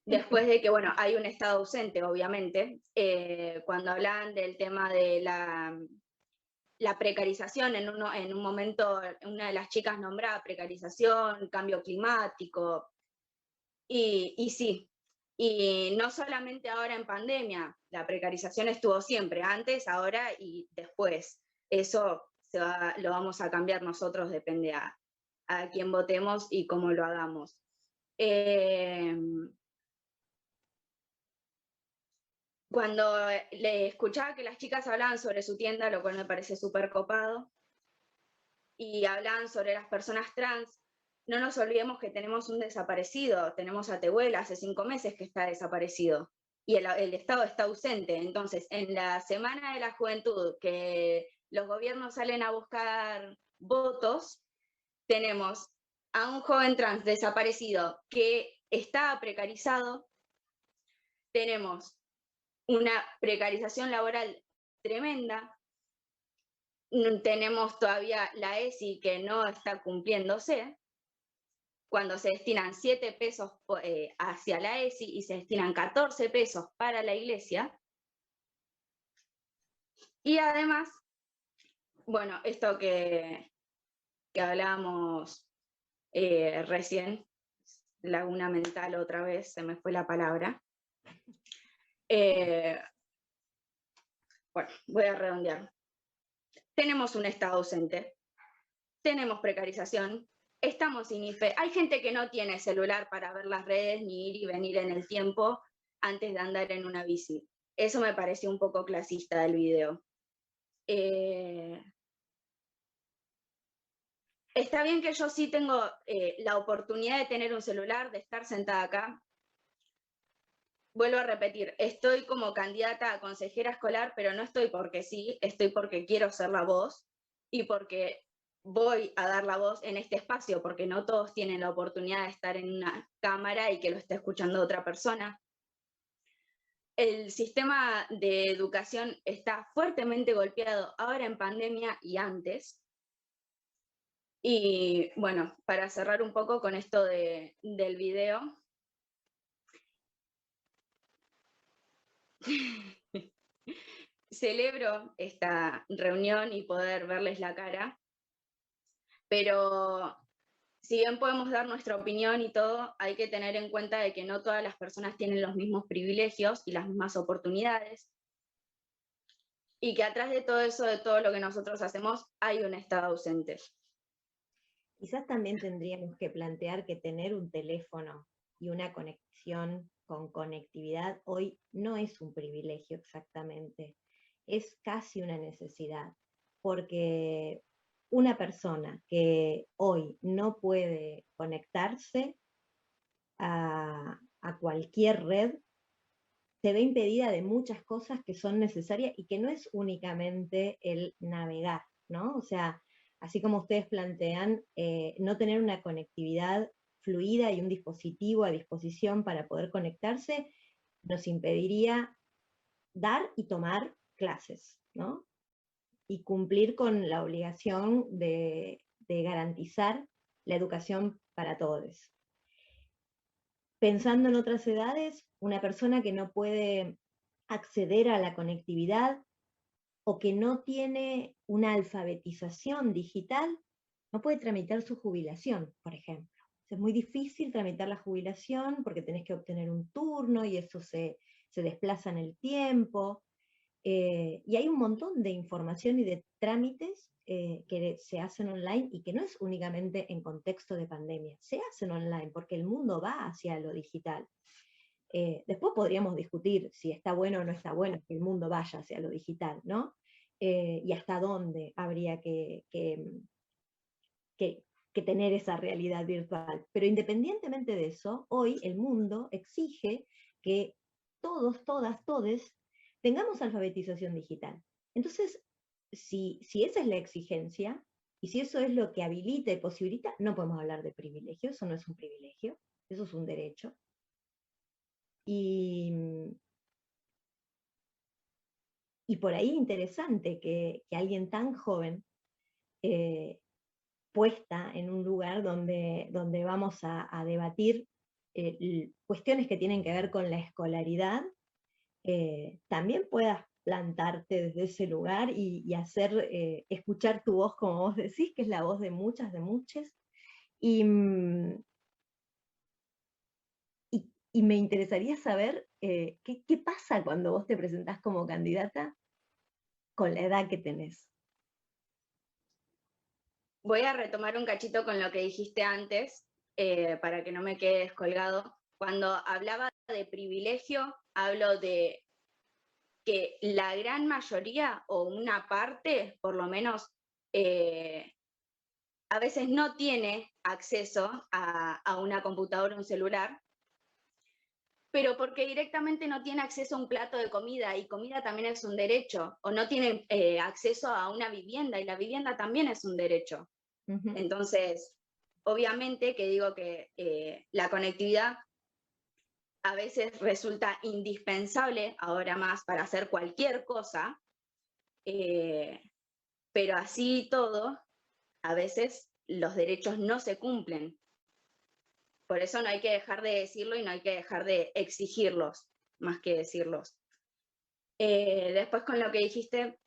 Después de que, bueno, hay un Estado ausente, obviamente, cuando hablan del tema de la precarización, en un momento una de las chicas nombraba precarización, cambio climático, y sí, y no solamente ahora en pandemia, la precarización estuvo siempre, antes, ahora y después. Eso lo vamos a cambiar nosotros, depende a quién votemos y cómo lo hagamos. Cuando le escuchaba que las chicas hablaban sobre su tienda, lo cual me parece súper copado, y hablaban sobre las personas trans, no nos olvidemos que tenemos un desaparecido, tenemos a Tehuel hace 5 meses que está desaparecido, y el Estado está ausente. Entonces, en la Semana de la Juventud, que los gobiernos salen a buscar votos, tenemos a un joven trans desaparecido que está precarizado, tenemos una precarización laboral tremenda, tenemos todavía la ESI que no está cumpliéndose, cuando se destinan 7 pesos hacia la ESI y se destinan 14 pesos para la iglesia. Y además, bueno, esto que hablábamos recién, laguna mental otra vez, se me fue la palabra. Bueno, voy a redondear. Tenemos un Estado ausente, tenemos precarización, estamos sin IFE, hay gente que no tiene celular para ver las redes ni ir y venir en el tiempo antes de andar en una bici. Eso me pareció un poco clasista del video. Está bien que yo sí tengo la oportunidad de tener un celular, de estar sentada acá. Vuelvo a repetir, estoy como candidata a consejera escolar, pero no estoy porque sí, estoy porque quiero ser la voz y porque voy a dar la voz en este espacio, porque no todos tienen la oportunidad de estar en una cámara y que lo esté escuchando otra persona. El sistema de educación está fuertemente golpeado ahora en pandemia y antes. Y bueno, para cerrar un poco con esto del video, celebro esta reunión y poder verles la cara, pero si bien podemos dar nuestra opinión y todo, hay que tener en cuenta de que no todas las personas tienen los mismos privilegios y las mismas oportunidades, y que atrás de todo eso, de todo lo que nosotros hacemos, hay un Estado ausente. Quizás también tendríamos que plantear que tener un teléfono y una conexión con conectividad hoy no es un privilegio exactamente, es casi una necesidad, porque una persona que hoy no puede conectarse a cualquier red se ve impedida de muchas cosas que son necesarias y que no es únicamente el navegar, ¿no? O sea, así como ustedes plantean, no tener una conectividad fluida y un dispositivo a disposición para poder conectarse nos impediría dar y tomar clases, ¿no? Y cumplir con la obligación de garantizar la educación para todos. Pensando en otras edades, una persona que no puede acceder a la conectividad o que no tiene una alfabetización digital, no puede tramitar su jubilación, por ejemplo. Es muy difícil tramitar la jubilación porque tenés que obtener un turno y eso se desplaza en el tiempo. Y hay un montón de información y de trámites que se hacen online y que no es únicamente en contexto de pandemia, se hacen online porque el mundo va hacia lo digital. Después podríamos discutir si está bueno o no está bueno que el mundo vaya hacia lo digital, ¿no? Y hasta dónde habría que tener esa realidad virtual. Pero independientemente de eso, hoy el mundo exige que todos, todas, todes tengamos alfabetización digital. Entonces, si esa es la exigencia, y si eso es lo que habilita y posibilita, no podemos hablar de privilegio, eso no es un privilegio, eso es un derecho. Y por ahí interesante que alguien tan joven, puesta en un lugar donde vamos a debatir cuestiones que tienen que ver con la escolaridad, también puedas plantarte desde ese lugar y hacer, escuchar tu voz, como vos decís, que es la voz de muchas, de muchos. Y me interesaría saber qué pasa cuando vos te presentás como candidata con la edad que tenés. Voy a retomar un cachito con lo que dijiste antes, para que no me quede descolgado. Cuando hablaba de privilegio, hablo de que la gran mayoría, o una parte, por lo menos, a veces no tiene acceso a una computadora o un celular, pero porque directamente no tiene acceso a un plato de comida, y comida también es un derecho, o no tiene acceso a una vivienda, y la vivienda también es un derecho. Entonces, obviamente que digo que la conectividad a veces resulta indispensable, ahora más, para hacer cualquier cosa, pero así todo, a veces los derechos no se cumplen. Por eso no hay que dejar de decirlo y no hay que dejar de exigirlos, más que decirlos. Después, con lo que dijiste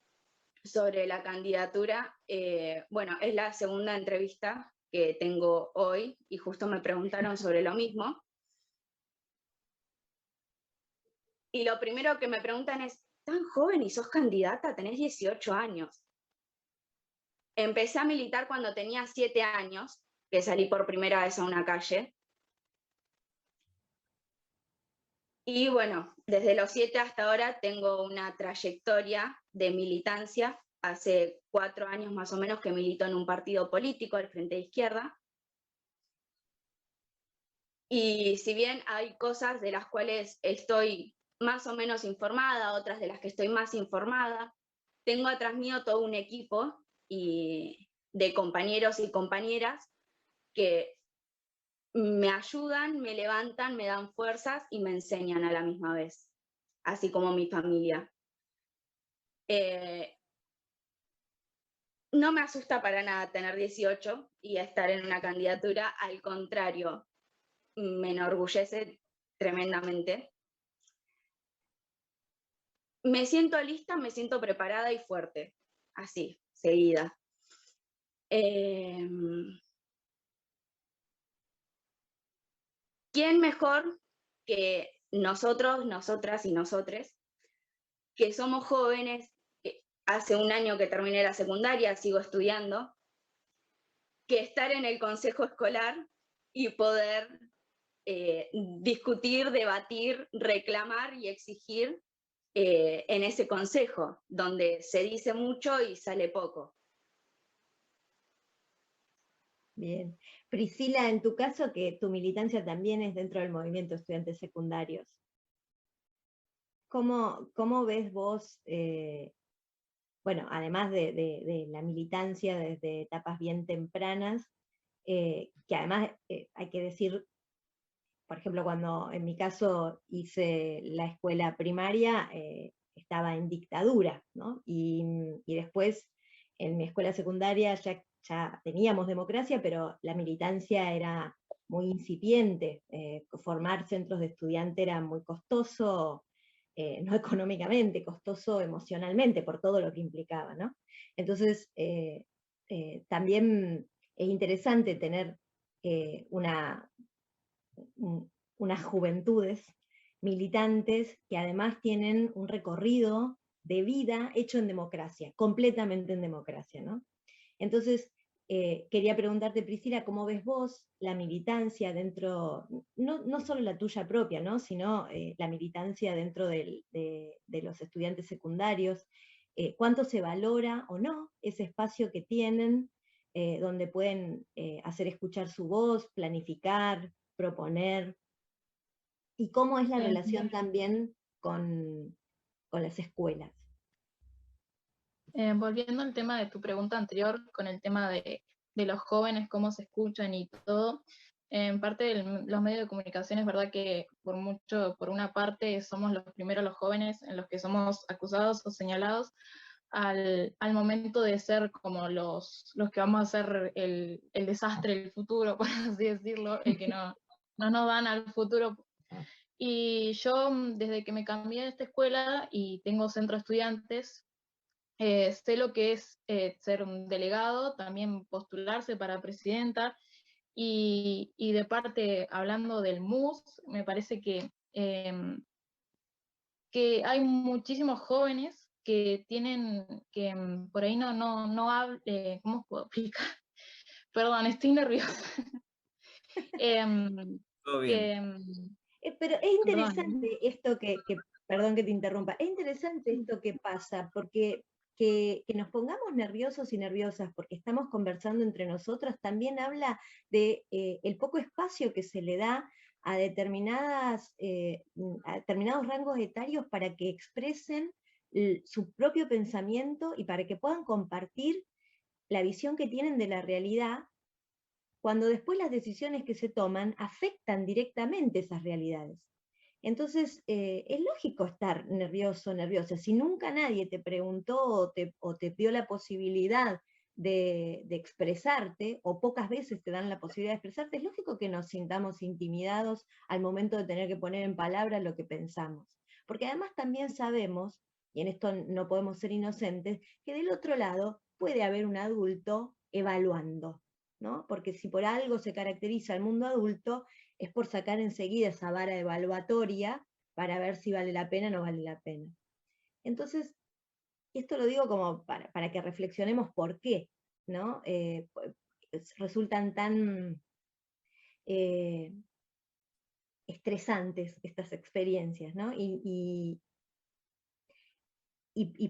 sobre la candidatura, bueno, es la segunda entrevista que tengo hoy y justo me preguntaron sobre lo mismo. Y lo primero que me preguntan es, ¿tan joven y sos candidata? Tenés 18 años. Empecé a militar cuando tenía 7 años, que salí por primera vez a una calle. Y bueno, desde los 7 hasta ahora tengo una trayectoria de militancia. Hace 4 años más o menos que milito en un partido político, el Frente de Izquierda. Y si bien hay cosas de las cuales estoy más o menos informada, otras de las que estoy más informada, tengo atrás mío todo un equipo de compañeros y compañeras que me ayudan, me levantan, me dan fuerzas y me enseñan a la misma vez, así como mi familia. No me asusta para nada tener 18 y estar en una candidatura, al contrario, me enorgullece tremendamente. Me siento lista, me siento preparada y fuerte, así, seguida. ¿Quién mejor que nosotros, nosotras y nosotres, que somos jóvenes, hace un año que terminé la secundaria, sigo estudiando, que estar en el consejo escolar y poder discutir, debatir, reclamar y exigir en ese consejo, donde se dice mucho y sale poco? Bien. Priscila, en tu caso, que tu militancia también es dentro del movimiento de estudiantes secundarios, ¿cómo ves vos, bueno, además de la militancia desde etapas bien tempranas, que además hay que decir, por ejemplo, cuando en mi caso hice la escuela primaria, estaba en dictadura, ¿no? Y después en mi escuela secundaria ya teníamos democracia, pero la militancia era muy incipiente. Formar centros de estudiantes era muy costoso, no económicamente, costoso emocionalmente por todo lo que implicaba, ¿no? Entonces, también es interesante tener unas juventudes militantes que además tienen un recorrido de vida hecho en democracia, completamente en democracia, ¿no? Entonces, quería preguntarte, Priscila, ¿cómo ves vos la militancia dentro, no solo la tuya propia, ¿no? Sino la militancia dentro de los estudiantes secundarios? ¿Cuánto se valora o no ese espacio que tienen, donde pueden hacer escuchar su voz, planificar, proponer? ¿Y cómo es la relación también con las escuelas? Volviendo al tema de tu pregunta anterior, con el tema de los jóvenes, cómo se escuchan y todo, en parte de los medios de comunicación es verdad que por una parte somos los primeros los jóvenes en los que somos acusados o señalados al momento de ser como los que vamos a hacer el desastre del futuro, por así decirlo, el que no nos dan al futuro. Y yo, desde que me cambié de esta escuela y tengo centro de estudiantes, sé lo que es ser un delegado, también postularse para presidenta, y de parte, hablando del MUS, me parece que hay muchísimos jóvenes que tienen, que por ahí no hablan, ¿cómo puedo explicar? Perdón, estoy nerviosa. Todo bien. Pero es interesante esto perdón que te interrumpa, es interesante esto que pasa, porque que nos pongamos nerviosos y nerviosas porque estamos conversando entre nosotros, también habla de el poco espacio que se le da a determinados rangos etarios para que expresen su propio pensamiento y para que puedan compartir la visión que tienen de la realidad, cuando después las decisiones que se toman afectan directamente esas realidades. Entonces, es lógico estar nervioso, nerviosa. Si nunca nadie te preguntó o te dio la posibilidad de expresarte, o pocas veces te dan la posibilidad de expresarte, es lógico que nos sintamos intimidados al momento de tener que poner en palabras lo que pensamos. Porque además también sabemos, y en esto no podemos ser inocentes, que del otro lado puede haber un adulto evaluando, ¿no? Porque si por algo se caracteriza el mundo adulto, es por sacar enseguida esa vara evaluatoria para ver si vale la pena o no vale la pena. Entonces, esto lo digo como para que reflexionemos por qué, ¿no? Resultan tan estresantes estas experiencias, ¿no? Y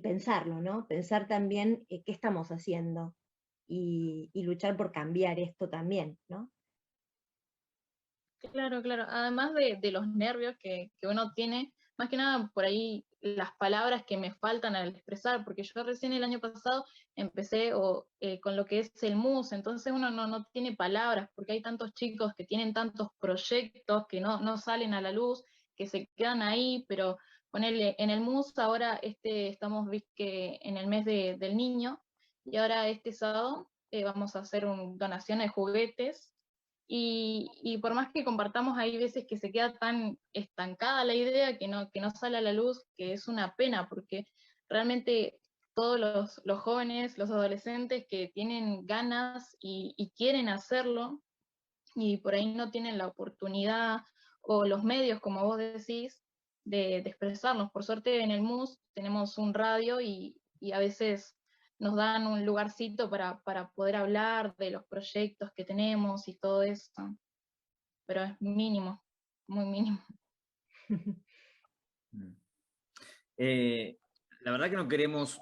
pensarlo, ¿no? Pensar también qué estamos haciendo y luchar por cambiar esto también, ¿no? Claro, claro. Además de los nervios que uno tiene, más que nada por ahí las palabras que me faltan al expresar, porque yo recién el año pasado empecé con lo que es el MUS, entonces uno no tiene palabras, porque hay tantos chicos que tienen tantos proyectos que no salen a la luz, que se quedan ahí, pero ponele, en el MUS ahora estamos que en el mes del niño, y ahora este sábado vamos a hacer una donación de juguetes. Y por más que compartamos, hay veces que se queda tan estancada la idea que no sale a la luz, que es una pena, porque realmente todos los jóvenes, los adolescentes que tienen ganas y quieren hacerlo, y por ahí no tienen la oportunidad o los medios, como vos decís, de expresarnos. Por suerte en el MUS tenemos un radio y a veces nos dan un lugarcito para poder hablar de los proyectos que tenemos y todo eso, pero es mínimo, muy mínimo. La verdad que no queremos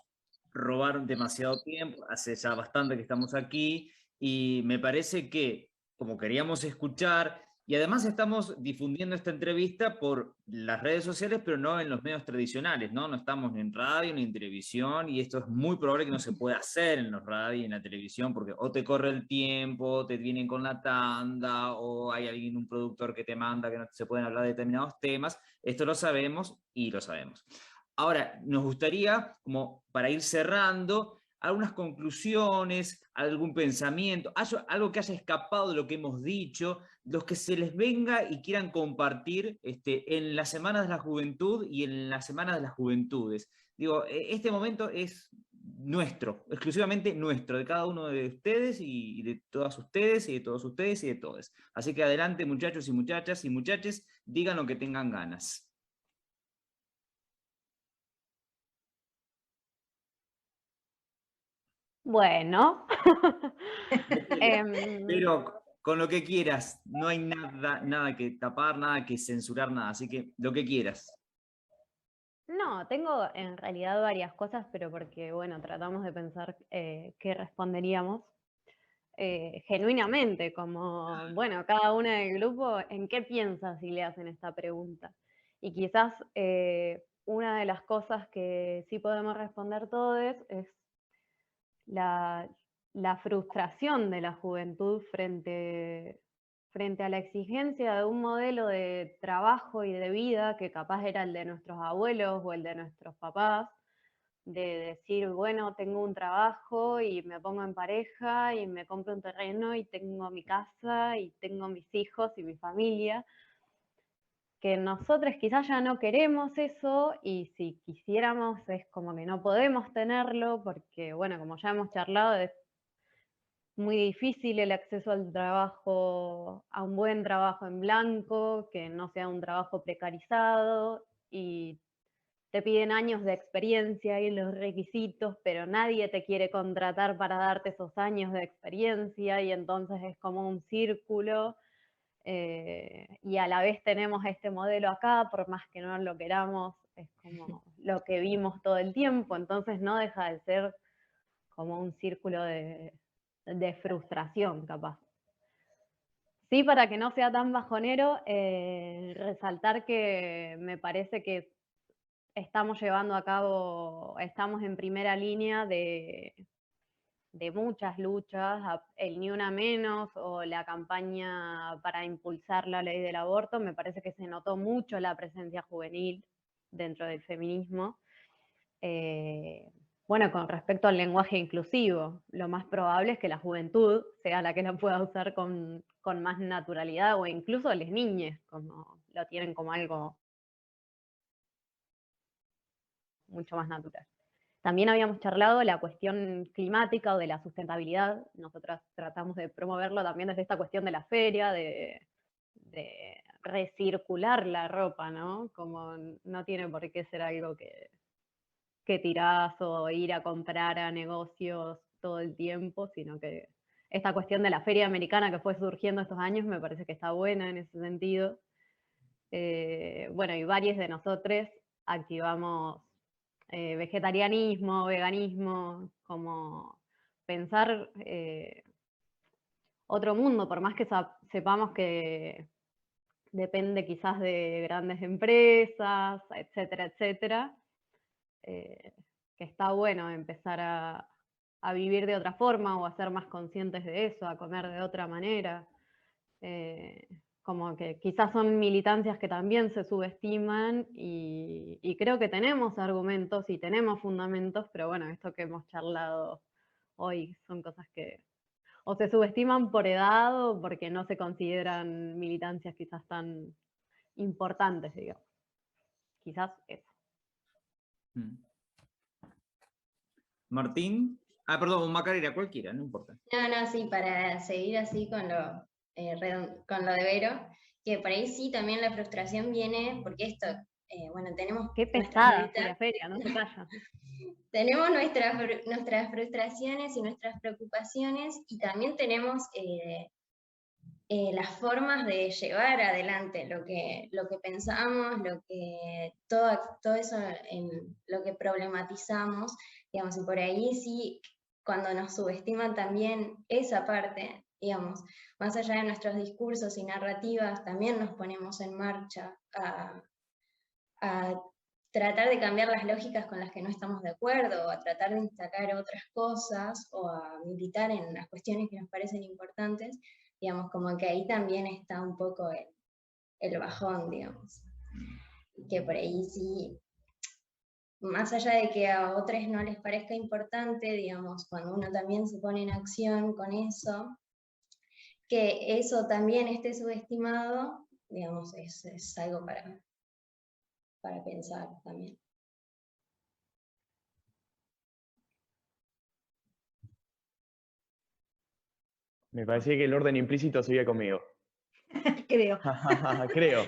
robar demasiado tiempo, hace ya bastante que estamos aquí, y me parece que, como queríamos escuchar, y además estamos difundiendo esta entrevista por las redes sociales, pero no en los medios tradicionales, ¿no? No estamos ni en radio ni en televisión, y esto es muy probable que no se pueda hacer en los radios y en la televisión, porque o te corre el tiempo, te vienen con la tanda, o hay alguien, un productor que te manda que no se pueden hablar de determinados temas. Esto lo sabemos y lo sabemos. Ahora, nos gustaría, como para ir cerrando, algunas conclusiones, algún pensamiento, algo que haya escapado de lo que hemos dicho, los que se les venga y quieran compartir en las Semanas de la Juventud y en las Semanas de las Juventudes. Digo, este momento es nuestro, exclusivamente nuestro, de cada uno de ustedes y de todas ustedes y de todos ustedes y de todos. Así que adelante, muchachos y muchachas y muchaches, digan lo que tengan ganas. Bueno. Pero con lo que quieras, no hay nada que tapar, nada que censurar, nada, así que lo que quieras. No, tengo en realidad varias cosas, pero porque, bueno, tratamos de pensar qué responderíamos genuinamente, como, bueno, cada una del grupo, ¿en qué piensa si le hacen esta pregunta? Y quizás una de las cosas que sí podemos responder todos es la frustración de la juventud frente a la exigencia de un modelo de trabajo y de vida que capaz era el de nuestros abuelos o el de nuestros papás, de decir, bueno, tengo un trabajo y me pongo en pareja y me compro un terreno y tengo mi casa y tengo mis hijos y mi familia, que nosotros quizás ya no queremos eso y si quisiéramos es como que no podemos tenerlo porque, bueno, como ya hemos charlado, es muy difícil el acceso al trabajo, a un buen trabajo en blanco, que no sea un trabajo precarizado y te piden años de experiencia y los requisitos, pero nadie te quiere contratar para darte esos años de experiencia y entonces es como un círculo y a la vez tenemos este modelo acá, por más que no lo queramos, es como lo que vimos todo el tiempo, entonces no deja de ser como un círculo de frustración, capaz. Sí, para que no sea tan bajonero, resaltar que me parece que estamos llevando a cabo, estamos en primera línea de muchas luchas, el Ni Una Menos o la campaña para impulsar la ley del aborto, me parece que se notó mucho la presencia juvenil dentro del feminismo. Bueno, con respecto al lenguaje inclusivo, lo más probable es que la juventud sea la que lo pueda usar con más naturalidad, o incluso las niñas, como lo tienen como algo mucho más natural. También habíamos charlado la cuestión climática o de la sustentabilidad. Nosotras tratamos de promoverlo también desde esta cuestión de la feria, de recircular la ropa, ¿no? Como no tiene por qué ser algo que tirás o ir a comprar a negocios todo el tiempo, sino que esta cuestión de la feria americana que fue surgiendo estos años me parece que está buena en ese sentido. Bueno, y varios de nosotros activamos vegetarianismo, veganismo, como pensar otro mundo, por más que sepamos que depende quizás de grandes empresas, etcétera, etcétera, que está bueno empezar a vivir de otra forma o a ser más conscientes de eso, a comer de otra manera. Como que quizás son militancias que también se subestiman y creo que tenemos argumentos y tenemos fundamentos, pero bueno, esto que hemos charlado hoy son cosas que o se subestiman por edad o porque no se consideran militancias quizás tan importantes, digamos. Quizás eso. Martín. Perdón, Macarena, cualquiera, no importa. No, sí, para seguir así con lo de Vero, que por ahí sí también la frustración viene, porque esto, bueno, tenemos... Qué pesada la feria, no se calla. Tenemos nuestras frustraciones y nuestras preocupaciones y también tenemos las formas de llevar adelante lo que pensamos, todo eso lo que problematizamos, digamos, y por ahí sí, cuando nos subestiman también esa parte, digamos, más allá de nuestros discursos y narrativas, también nos ponemos en marcha a tratar de cambiar las lógicas con las que no estamos de acuerdo, o a tratar de destacar otras cosas, o a militar en las cuestiones que nos parecen importantes, digamos, como que ahí también está un poco el bajón, digamos. Que por ahí sí, más allá de que a otros no les parezca importante, digamos, cuando uno también se pone en acción con eso, que eso también esté subestimado, digamos, es algo para pensar también. Me parecía que el orden implícito seguía conmigo. Creo. Creo.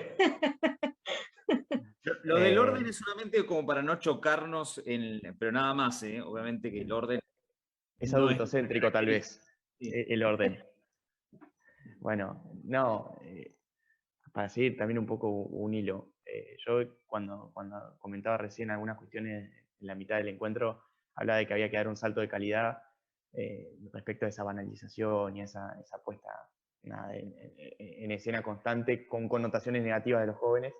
Lo del orden es solamente como para no chocarnos, pero nada más, obviamente que el orden... Es adultocéntrico tal vez, el orden. Bueno, no, para seguir también un poco un hilo. Yo cuando comentaba recién algunas cuestiones en la mitad del encuentro, hablaba de que había que dar un salto de calidad respecto a esa banalización y esa puesta en escena constante con connotaciones negativas de los jóvenes.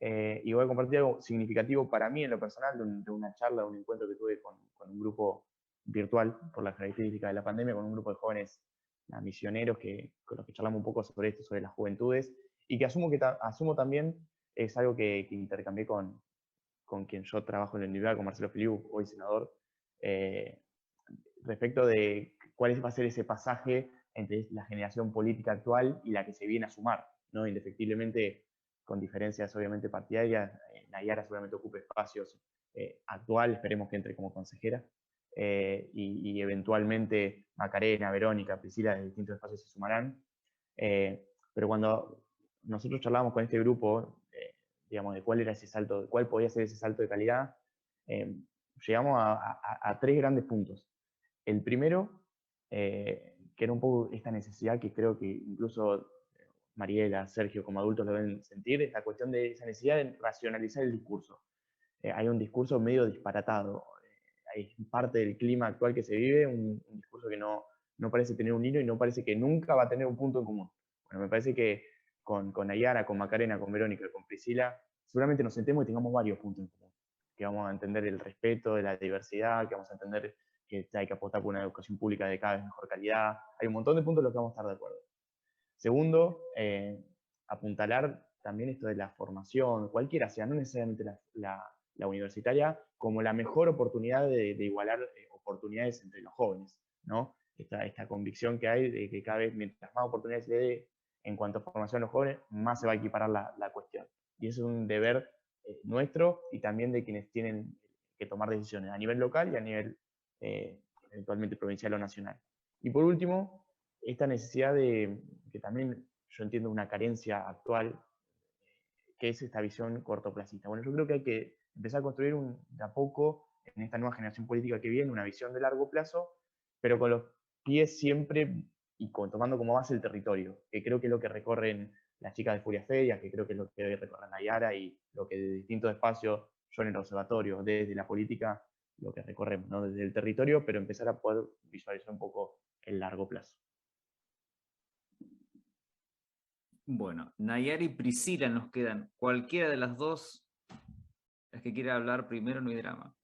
Y voy a compartir algo significativo para mí en lo personal de una charla, de un encuentro que tuve con un grupo virtual por las características de la pandemia, con un grupo de jóvenes misioneros con los que charlamos un poco sobre esto, sobre las juventudes, y que asumo también es algo que intercambié con quien yo trabajo en la universidad, con Marcelo Filiu, hoy senador, respecto de cuál va a ser ese pasaje entre la generación política actual y la que se viene a sumar, ¿no? Indefectiblemente, con diferencias obviamente partidarias, Nayara seguramente ocupe espacios actual, esperemos que entre como consejera, y eventualmente Macarena, Verónica, Priscila de distintos espacios se sumarán. Pero cuando nosotros charlábamos con este grupo, digamos, de cuál era ese salto, cuál podía ser ese salto de calidad, llegamos a tres grandes puntos. El primero, que era un poco esta necesidad que creo que incluso Mariela, Sergio, como adultos lo deben sentir, es la cuestión de esa necesidad de racionalizar el discurso. Hay un discurso medio disparatado. Hay parte del clima actual que se vive, un discurso que no parece tener un hilo y no parece que nunca va a tener un punto en común. Bueno, me parece que con Nayara, con Macarena, con Verónica y con Priscila, seguramente nos sentemos y tengamos varios puntos en común. Que vamos a entender el respeto de la diversidad, que vamos a entender que hay que apostar por una educación pública de cada vez mejor calidad. Hay un montón de puntos en los que vamos a estar de acuerdo. Segundo, apuntalar también esto de la formación, cualquiera sea, no necesariamente la universitaria, como la mejor oportunidad de igualar oportunidades entre los jóvenes, ¿no? Esta convicción que hay de que cada vez, mientras más oportunidades se le dé en cuanto a formación a los jóvenes, más se va a equiparar la cuestión. Y eso es un deber nuestro y también de quienes tienen que tomar decisiones a nivel local y a nivel eventualmente provincial o nacional. Y por último, esta necesidad de, que también yo entiendo una carencia actual, que es esta visión cortoplacista. Bueno, yo creo que hay que empezar a construir de a poco, en esta nueva generación política que viene, una visión de largo plazo, pero con los pies siempre y tomando como base el territorio, que creo que es lo que recorren las chicas de Furia Feria, que creo que es lo que recorren Nayara y lo que de distintos espacios, yo en el observatorio, desde la política, lo que recorremos, ¿no? Desde el territorio, pero empezar a poder visualizar un poco el largo plazo. Bueno, Nayara y Priscila nos quedan. Cualquiera de las dos, las que quiera hablar primero, no hay drama.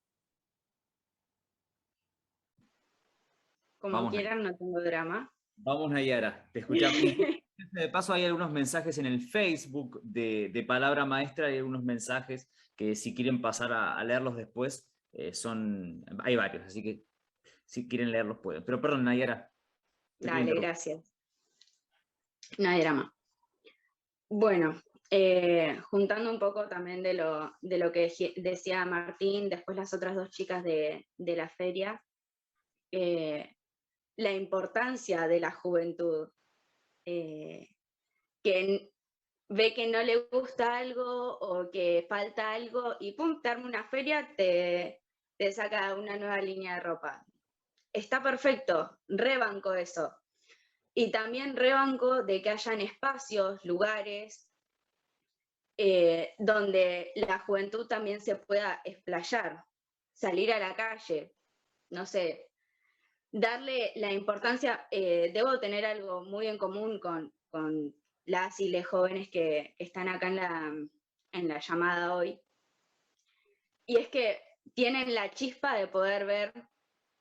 Como quieran, no tengo drama. Vamos, Nayara, te escuchamos. De paso, hay algunos mensajes en el Facebook de Palabra Maestra, hay algunos mensajes que si quieren pasar a leerlos después, hay varios, así que si quieren leerlos pueden. Pero perdón, Nayara. Dale, gracias. No hay drama. Bueno, juntando un poco también de lo que decía Martín, después las otras dos chicas de la feria, la importancia de la juventud, que ve que no le gusta algo o que falta algo y pum, te arma una feria, te saca una nueva línea de ropa. Está perfecto, rebanco eso. Y también rebanco de que hayan espacios, lugares, donde la juventud también se pueda explayar, salir a la calle, no sé, darle la importancia. Debo tener algo muy en común con las y les jóvenes que están acá en la llamada hoy, y es que tienen la chispa de poder ver,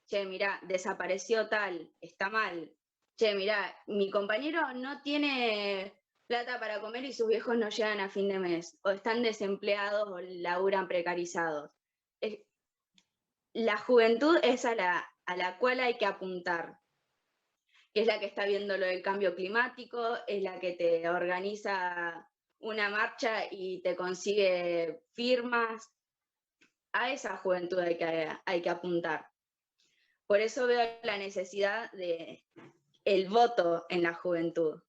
che, mirá, desapareció tal, está mal, che, mirá, mi compañero no tiene plata para comer y sus viejos no llegan a fin de mes, o están desempleados o laburan precarizados. la juventud es a la cual hay que apuntar, que es la que está viendo lo del cambio climático, es la que te organiza una marcha y te consigue firmas. A esa juventud hay que apuntar. Por eso veo la necesidad del voto en la juventud.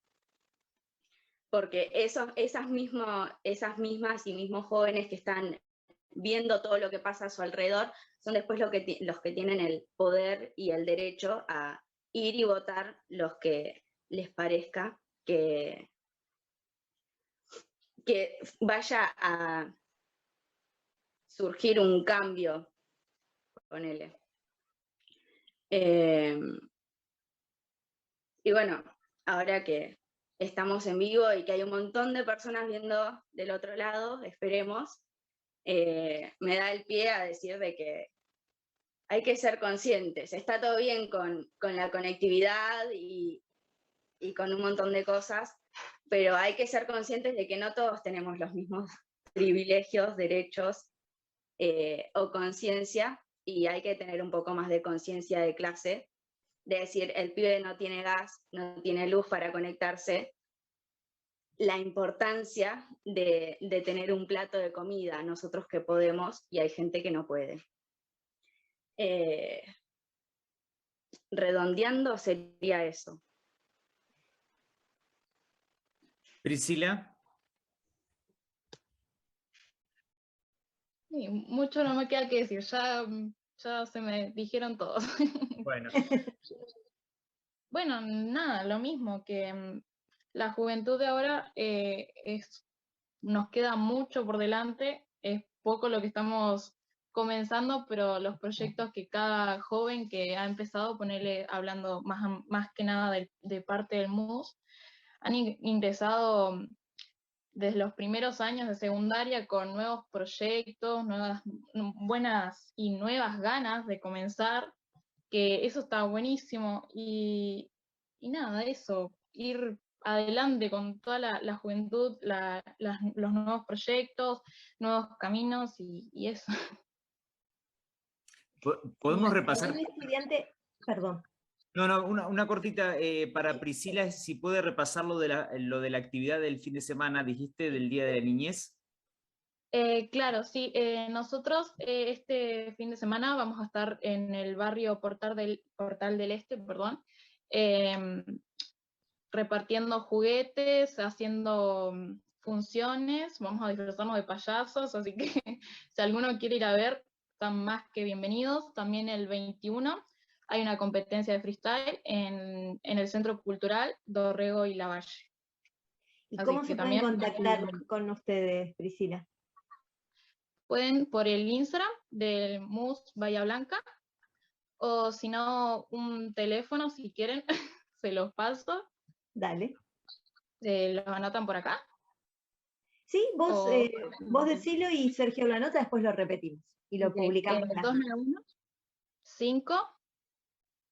Porque esas mismas y mismos jóvenes que están viendo todo lo que pasa a su alrededor son después los que tienen el poder y el derecho a ir y votar los que les parezca que vaya a surgir un cambio, ponele. Y bueno, ahora que estamos en vivo y que hay un montón de personas viendo del otro lado, esperemos, me da el pie a decir de que hay que ser conscientes. Está todo bien con la conectividad y con un montón de cosas, pero hay que ser conscientes de que no todos tenemos los mismos privilegios, derechos o conciencia, y hay que tener un poco más de conciencia de clase, de decir, el pibe no tiene gas, no tiene luz para conectarse, la importancia de tener un plato de comida, nosotros que podemos y hay gente que no puede. Redondeando sería eso. Priscila. Sí, mucho no me queda que decir, ya se me dijeron todos. Bueno. Bueno, nada, lo mismo, que la juventud de ahora nos queda mucho por delante, es poco lo que estamos comenzando, pero los proyectos que cada joven que ha empezado a ponerle, hablando más que nada de parte del MUS, han ingresado desde los primeros años de secundaria con nuevos proyectos, buenas y nuevas ganas de comenzar, que eso está buenísimo, y nada, eso, ir adelante con toda la juventud, los nuevos proyectos, nuevos caminos y eso. ¿Podemos repasar? Un estudiante, perdón. No, una cortita para Priscila, si puede repasar lo de la actividad del fin de semana, dijiste, del Día de la Niñez. Claro, sí, nosotros este fin de semana vamos a estar en el barrio Portal del Este, perdón, repartiendo juguetes, haciendo funciones, vamos a disfrazarnos de payasos, así que si alguno quiere ir a ver, están más que bienvenidos. También el 21 hay una competencia de freestyle en el Centro Cultural Dorrego y Lavalle. ¿Y cómo se pueden contactar con ustedes, Priscila? Pueden por el Instagram del MUS Bahía Blanca, o si no, un teléfono, si quieren, se los paso. Dale. ¿Los anotan por acá? Sí, vos decilo y Sergio lo anota, después lo repetimos y lo publicamos. 291 5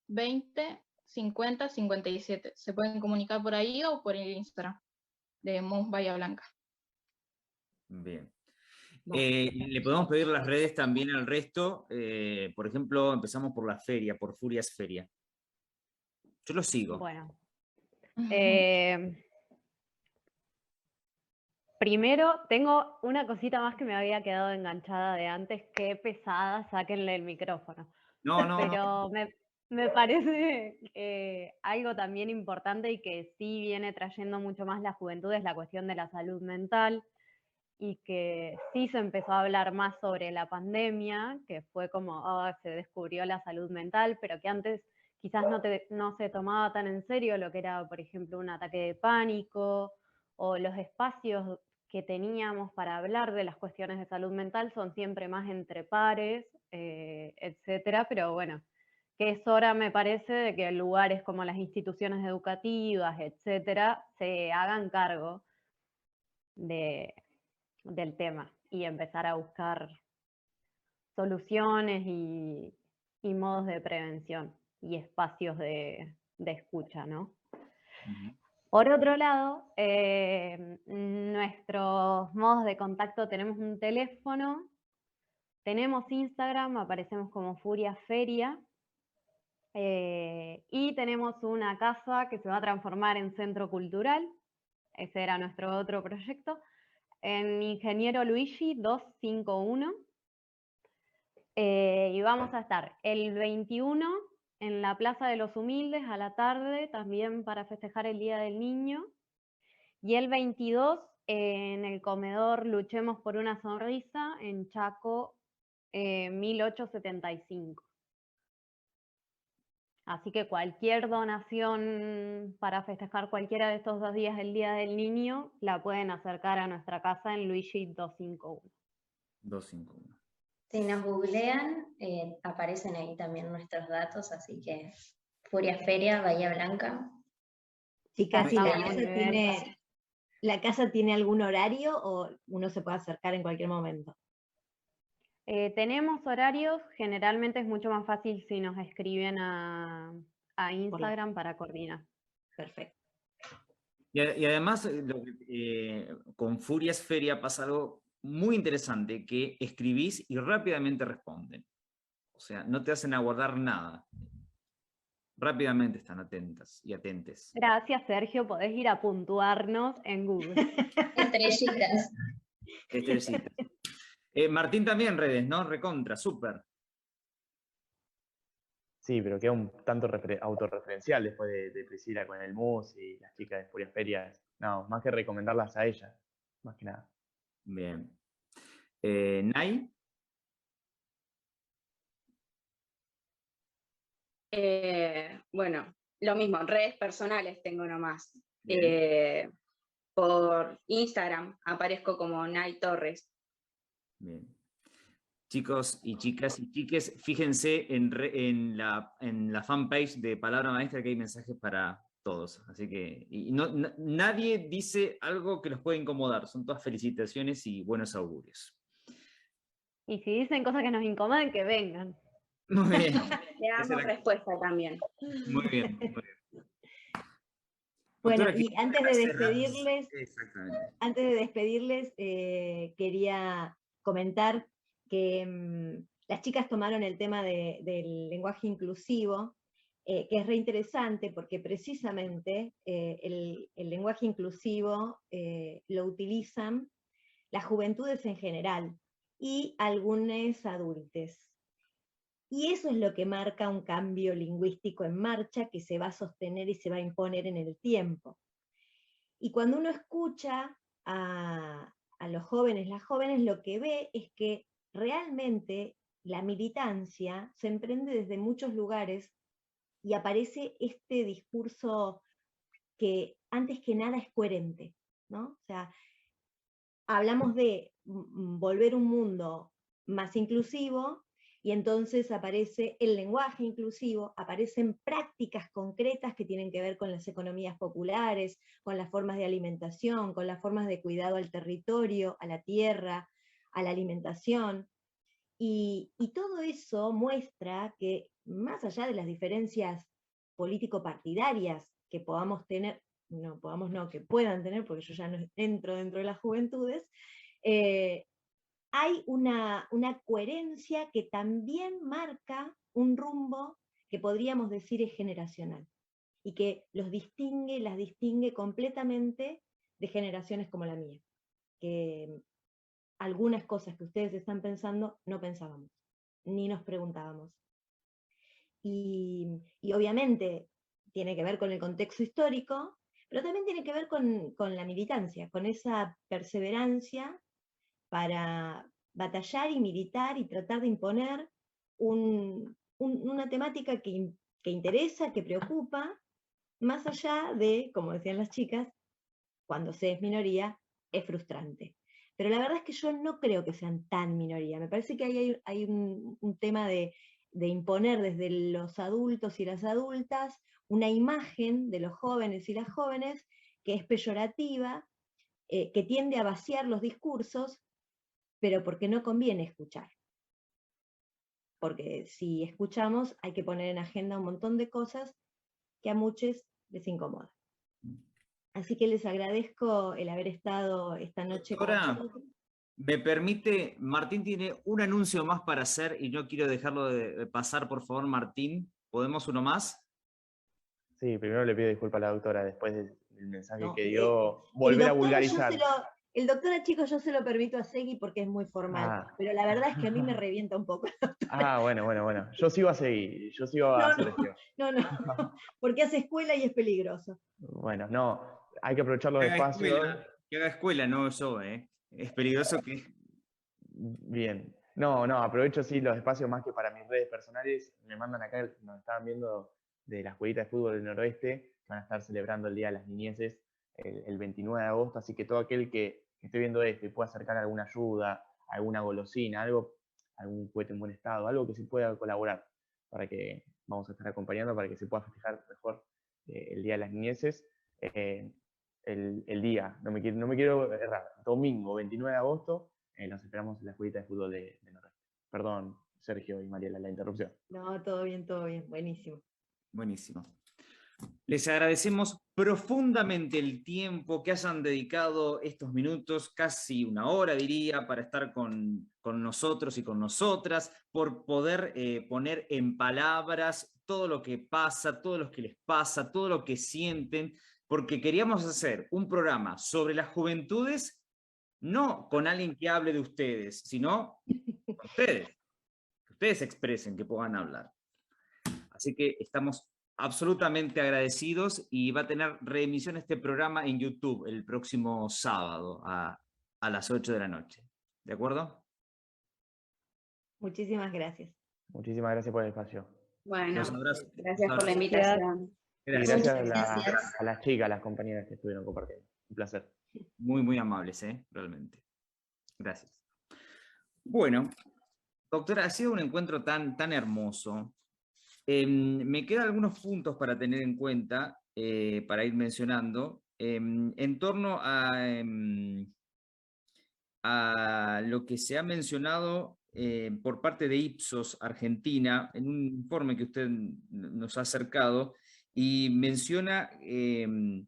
20 50 57. Se pueden comunicar por ahí o por el Instagram de MUS Bahía Blanca. Bien. Le podemos pedir las redes también al resto. Por ejemplo, empezamos por la feria, por Furias Feria. Yo lo sigo. Bueno. Primero, tengo una cosita más que me había quedado enganchada de antes. Qué pesada, sáquenle el micrófono. Pero me parece algo también importante y que sí viene trayendo mucho más la juventud es la cuestión de la salud mental, y que sí se empezó a hablar más sobre la pandemia, que fue como, se descubrió la salud mental, pero que antes quizás no se tomaba tan en serio lo que era, por ejemplo, un ataque de pánico, o los espacios que teníamos para hablar de las cuestiones de salud mental son siempre más entre pares, etcétera, pero bueno, que es hora, me parece, de que lugares como las instituciones educativas, etcétera, se hagan cargo del tema y empezar a buscar soluciones y modos de prevención y espacios de escucha, ¿no? Por otro lado, nuestros modos de contacto, tenemos un teléfono Tenemos Instagram, aparecemos como Furia Feria. Y tenemos una casa que se va a transformar en centro cultural. Ese era nuestro otro proyecto. En Ingeniero Luigi 251. Y vamos a estar el 21 en la Plaza de los Humildes a la tarde, también para festejar el Día del Niño. Y el 22 en el comedor Luchemos por una Sonrisa en Chaco 1875. Así que cualquier donación para festejar cualquiera de estos 2 días del Día del Niño la pueden acercar a nuestra casa en Luigi 251. 251. Si nos googlean, aparecen ahí también nuestros datos, así que Furia Feria, Bahía Blanca. Chicas, ¿y la casa tiene algún horario o uno se puede acercar en cualquier momento? Tenemos horarios, generalmente es mucho más fácil si nos escriben a Instagram para coordinar. Perfecto. Y además, con Furias Feria pasa algo muy interesante, que escribís y rápidamente responden. O sea, no te hacen aguardar nada. Rápidamente están atentas y atentes. Gracias, Sergio, podés ir a puntuarnos en Google. Estrellitas. Estrellitas. Martín también redes, ¿no? Recontra, súper. Sí, pero queda un tanto autorreferencial después de Priscila con el MUS y las chicas de Furia Feria. No, más que recomendarlas a ellas, más que nada. Bien. ¿Nay? Bueno, lo mismo, redes personales tengo nomás. Por Instagram aparezco como Nay Torres. Bien. Chicos y chicas y chiques, fíjense en la fanpage de Palabra Maestra que hay mensajes para todos. Así que nadie dice algo que los pueda incomodar. Son todas felicitaciones y buenos augurios. Y si dicen cosas que nos incomodan, que vengan. Muy bien. Le damos respuesta también. Muy bien, muy bien. Bueno, Doctora, y antes de despedirles, quería comentar que las chicas tomaron el tema del lenguaje inclusivo, que es re interesante porque precisamente el lenguaje inclusivo lo utilizan las juventudes en general y algunos adultos. Y eso es lo que marca un cambio lingüístico en marcha que se va a sostener y se va a imponer en el tiempo. Y cuando uno escucha a los jóvenes, las jóvenes, lo que ve es que realmente la militancia se emprende desde muchos lugares y aparece este discurso que antes que nada es coherente, ¿no? O sea, hablamos de volver un mundo más inclusivo, y entonces aparece el lenguaje inclusivo, aparecen prácticas concretas que tienen que ver con las economías populares, con las formas de alimentación, con las formas de cuidado al territorio, a la tierra, a la alimentación. Y todo eso muestra que, más allá de las diferencias político-partidarias que podamos tener, que puedan tener, porque yo ya no entro dentro de las juventudes, hay una coherencia que también marca un rumbo que podríamos decir es generacional, y que las distingue completamente de generaciones como la mía, que algunas cosas que ustedes están pensando no pensábamos, ni nos preguntábamos. Y obviamente tiene que ver con el contexto histórico, pero también tiene que ver con la militancia, con esa perseverancia para batallar y militar y tratar de imponer una temática que interesa, que preocupa, más allá de, como decían las chicas, cuando se es minoría, es frustrante. Pero la verdad es que yo no creo que sean tan minoría. Me parece que hay un tema de imponer desde los adultos y las adultas una imagen de los jóvenes y las jóvenes que es peyorativa, que tiende a vaciar los discursos, pero porque no conviene escuchar. Porque si escuchamos hay que poner en agenda un montón de cosas que a muchos les incomodan. Así que les agradezco el haber estado esta noche con nosotros. Me permite, Martín tiene un anuncio más para hacer y no quiero dejarlo de pasar, por favor, Martín. ¿Podemos uno más? Sí, primero le pido disculpas a la doctora después del mensaje que dio, volver a vulgarizar. El doctor, chicos, yo se lo permito a Segui porque es muy formal, pero la verdad es que a mí me revienta un poco. Bueno. Yo sigo a Segui, yo sigo a Sergio. No, porque hace escuela y es peligroso. Bueno, no, hay que aprovechar los espacios. Que haga escuela, no yo, Es peligroso que... Bien. No, aprovecho sí los espacios más que para mis redes personales. Me mandan acá, nos estaban viendo de la escuelita de fútbol del noroeste, que van a estar celebrando el Día de las Niñeces el 29 de agosto, así que todo aquel que esté viendo esto y pueda acercar alguna ayuda, alguna golosina, algún juguete en buen estado, algo que se pueda colaborar, para que vamos a estar acompañando, para que se pueda festejar mejor el Día de las Niñeces. El día, no me quiero errar, domingo 29 de agosto, nos esperamos en la escuelita de fútbol de Noroeste. Perdón, Sergio y Mariela, la interrupción. No, todo bien, buenísimo. Buenísimo. Les agradecemos profundamente el tiempo que hayan dedicado estos minutos, casi una hora diría, para estar con nosotros y con nosotras, por poder poner en palabras todo lo que pasa, todo lo que les pasa, todo lo que sienten, porque queríamos hacer un programa sobre las juventudes, no con alguien que hable de ustedes, sino con ustedes. Que ustedes expresen, que puedan hablar. Así que estamos absolutamente agradecidos y va a tener reemisión este programa en YouTube el próximo sábado a las 8 de la noche. ¿De acuerdo? Muchísimas gracias. Muchísimas gracias por el espacio. Bueno, gracias por la invitación. Gracias a las chicas, a las compañeras que estuvieron compartiendo. Un placer. Muy, muy amables, realmente. Gracias. Bueno, doctora, ha sido un encuentro tan hermoso. Me quedan algunos puntos para tener en cuenta, para ir mencionando, en torno a lo que se ha mencionado por parte de Ipsos Argentina, en un informe que usted nos ha acercado, y menciona en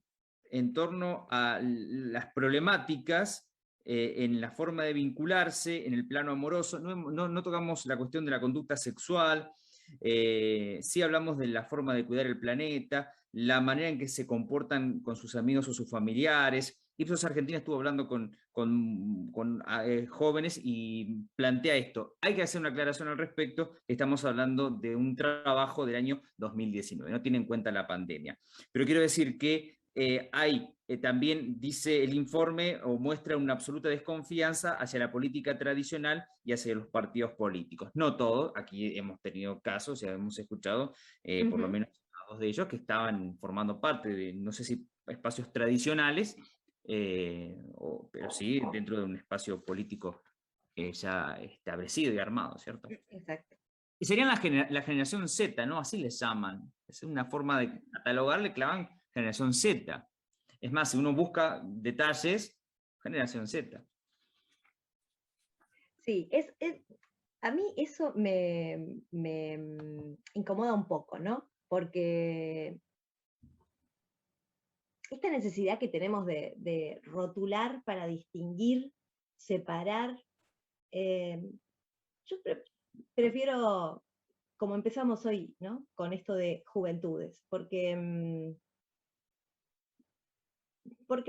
torno a las problemáticas en la forma de vincularse, en el plano amoroso. No tocamos la cuestión de la conducta sexual, sí hablamos de la forma de cuidar el planeta, la manera en que se comportan con sus amigos o sus familiares. Ipsos Argentina estuvo hablando con jóvenes y plantea esto. Hay que hacer una aclaración al respecto. Estamos hablando de un trabajo del año 2019, no tiene en cuenta la pandemia. Pero quiero decir que también dice el informe o muestra una absoluta desconfianza hacia la política tradicional y hacia los partidos políticos. No todo, aquí hemos tenido casos, ya hemos escuchado por lo menos dos de ellos que estaban formando parte de, no sé si espacios tradicionales, pero sí dentro de un espacio político ya establecido y armado, ¿cierto? Exacto. Y serían la generación Z, ¿no? Así les llaman. Es una forma de catalogarle, clavan generación Z. Es más, si uno busca detalles, generación Z. Sí, a mí eso me incomoda un poco, ¿no? Porque esta necesidad que tenemos de rotular para distinguir, separar, yo prefiero, como empezamos hoy, ¿no? Con esto de juventudes, porque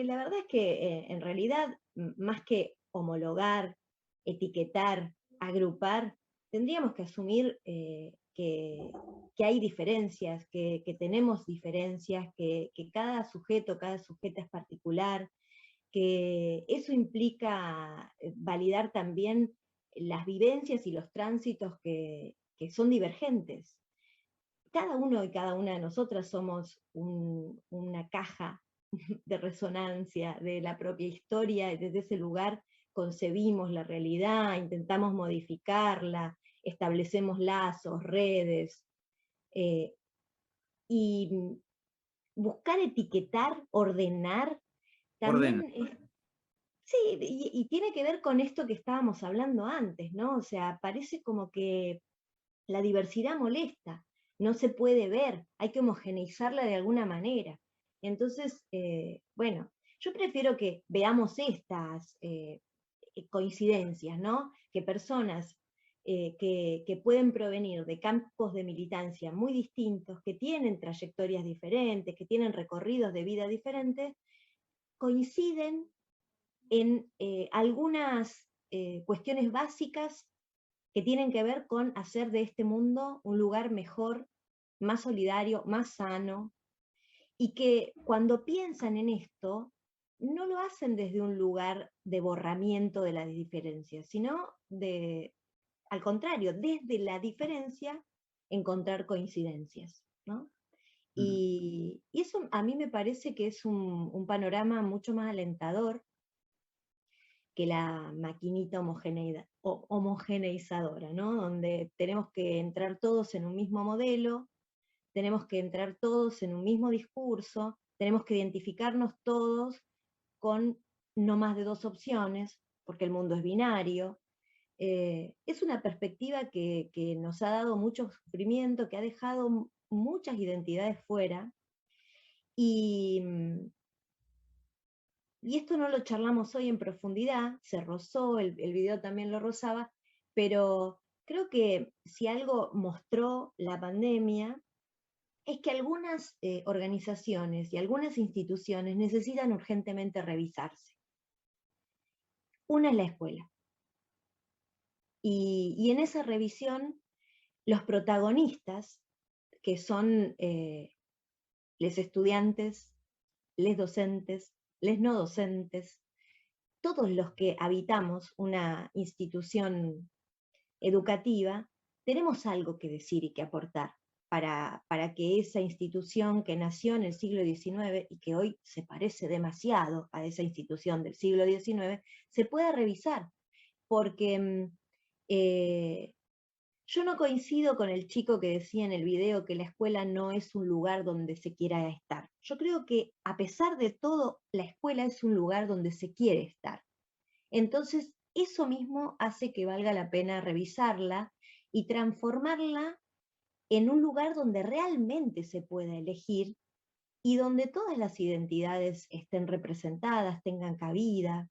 la verdad es que en realidad, más que homologar, etiquetar, agrupar, tendríamos que asumir que hay diferencias, que tenemos diferencias, que cada sujeta es particular, que eso implica validar también las vivencias y los tránsitos que son divergentes. Cada uno y cada una de nosotras somos una caja de resonancia de la propia historia, y desde ese lugar concebimos la realidad, intentamos modificarla, establecemos lazos, redes, y buscar etiquetar, ordenar, también sí, y tiene que ver con esto que estábamos hablando antes, ¿no? O sea, parece como que la diversidad molesta, no se puede ver, hay que homogeneizarla de alguna manera. Entonces, bueno, yo prefiero que veamos coincidencias, ¿no? Que personas que pueden provenir de campos de militancia muy distintos, que tienen trayectorias diferentes, que tienen recorridos de vida diferentes, coinciden en algunas cuestiones básicas que tienen que ver con hacer de este mundo un lugar mejor, más solidario, más sano, y que cuando piensan en esto, no lo hacen desde un lugar de borramiento de las diferencias, sino al contrario, desde la diferencia encontrar coincidencias, ¿no? Y eso a mí me parece que es un panorama mucho más alentador que la maquinita homogeneizadora, ¿no? Donde tenemos que entrar todos en un mismo modelo, tenemos que entrar todos en un mismo discurso, tenemos que identificarnos todos con no más de 2 opciones, porque el mundo es binario. Es una perspectiva que nos ha dado mucho sufrimiento, que ha dejado muchas identidades fuera, y esto no lo charlamos hoy en profundidad, se rozó, el video también lo rozaba, pero creo que si algo mostró la pandemia es que algunas organizaciones y algunas instituciones necesitan urgentemente revisarse. Una es la escuela. Y en esa revisión, los protagonistas, que son les estudiantes, les docentes, les no docentes, todos los que habitamos una institución educativa, tenemos algo que decir y que aportar para que esa institución que nació en el siglo XIX y que hoy se parece demasiado a esa institución del siglo XIX, se pueda revisar. Porque yo no coincido con el chico que decía en el video que la escuela no es un lugar donde se quiera estar. Yo creo que a pesar de todo, la escuela es un lugar donde se quiere estar. Entonces, eso mismo hace que valga la pena revisarla y transformarla en un lugar donde realmente se pueda elegir y donde todas las identidades estén representadas, tengan cabida,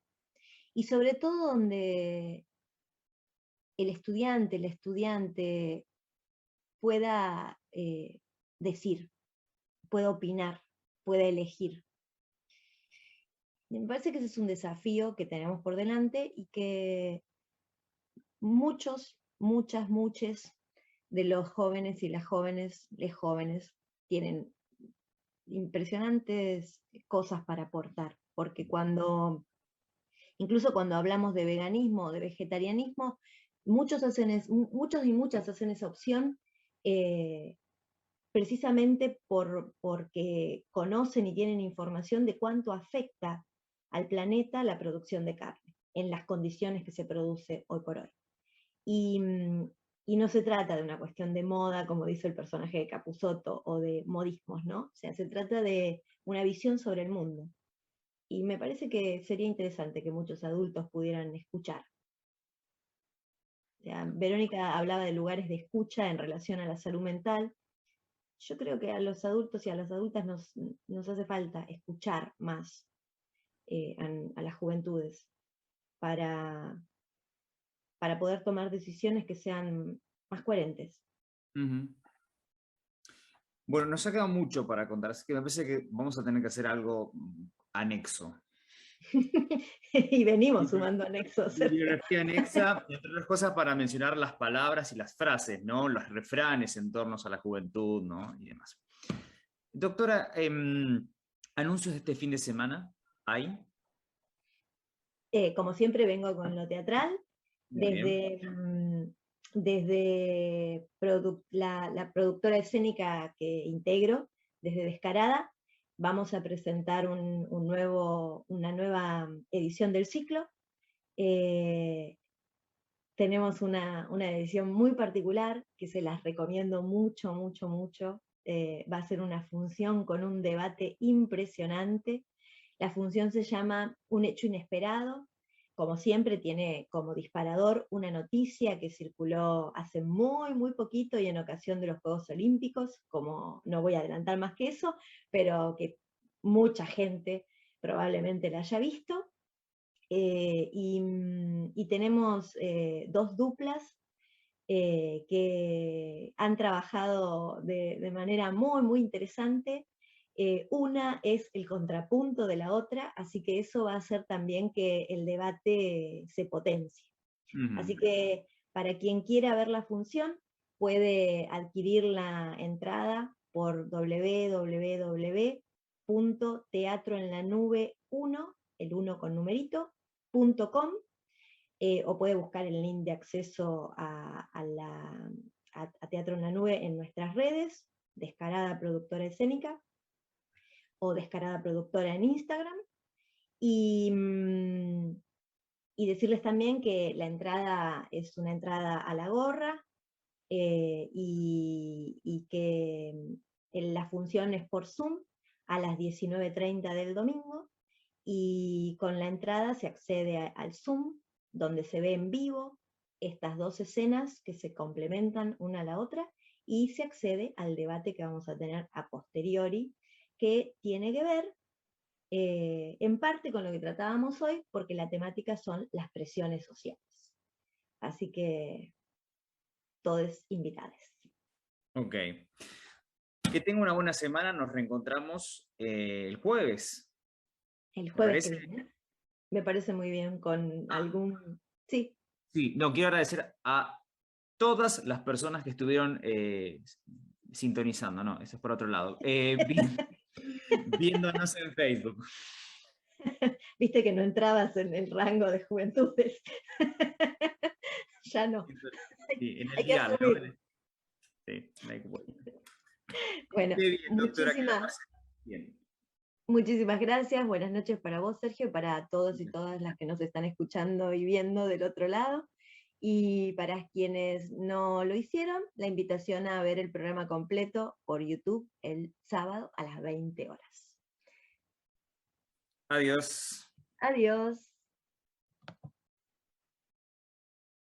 y sobre todo donde el estudiante, la estudiante pueda decir, pueda opinar, pueda elegir. Y me parece que ese es un desafío que tenemos por delante y que muchos de los jóvenes y las jóvenes, les jóvenes, tienen impresionantes cosas para aportar, porque incluso cuando hablamos de veganismo o de vegetarianismo, muchos y muchas hacen esa opción precisamente porque conocen y tienen información de cuánto afecta al planeta la producción de carne, en las condiciones que se produce hoy por hoy. Y no se trata de una cuestión de moda, como dice el personaje de Capusotto, o de modismos, ¿no? O sea, se trata de una visión sobre el mundo. Y me parece que sería interesante que muchos adultos pudieran escuchar. O sea, Verónica hablaba de lugares de escucha en relación a la salud mental. Yo creo que a los adultos y a las adultas nos hace falta escuchar más a las juventudes para poder tomar decisiones que sean más coherentes. Bueno, nos ha quedado mucho para contar, así que me parece que vamos a tener que hacer algo anexo. Y venimos sumando anexos. Bibliografía anexa, entre otras cosas, para mencionar las palabras y las frases, ¿no? Los refranes en torno a la juventud, ¿no? Y demás. Doctora, ¿anuncios de este fin de semana hay? Como siempre vengo con lo teatral, desde la productora escénica que integro, desde Descarada, vamos a presentar una nueva edición del ciclo. Tenemos una edición muy particular, que se las recomiendo mucho. Va a ser una función con un debate impresionante. La función se llama Un hecho inesperado. Como siempre, tiene como disparador una noticia que circuló hace muy poquito y en ocasión de los Juegos Olímpicos, como no voy a adelantar más que eso, pero que mucha gente probablemente la haya visto. y tenemos 2 duplas que han trabajado de manera muy, muy interesante. Una es el contrapunto de la otra, así que eso va a hacer también que el debate se potencie. Así que para quien quiera ver la función, puede adquirir la entrada por www.teatroenlanube1, el 1 con numerito, .com, o puede buscar el link de acceso a Teatro en la Nube en nuestras redes, Descarada Productora Escénica, o Descarada Productora en Instagram, y decirles también que la entrada es una entrada a la gorra, y que la función es por Zoom a las 19:30 del domingo, y con la entrada se accede al Zoom, donde se ve en vivo estas 2 escenas que se complementan una a la otra, y se accede al debate que vamos a tener a posteriori, que tiene que ver en parte con lo que tratábamos hoy, porque la temática son las presiones sociales. Así que todos invitados. Ok. Que tenga una buena semana, nos reencontramos el jueves. El jueves que viene. Me parece muy bien, con algún... Sí. Sí, no, quiero agradecer a todas las personas que estuvieron sintonizando, no, eso es por otro lado, viéndonos en Facebook. Viste que no entrabas en el rango de juventudes. Ya no. Sí, en el dial, ¿no? Sí, bueno, bien, doctora, muchísimas gracias. Buenas noches para vos, Sergio, y para todos y todas las que nos están escuchando y viendo del otro lado. Y para quienes no lo hicieron, la invitación a ver el programa completo por YouTube el sábado a las 20 horas. Adiós. Adiós.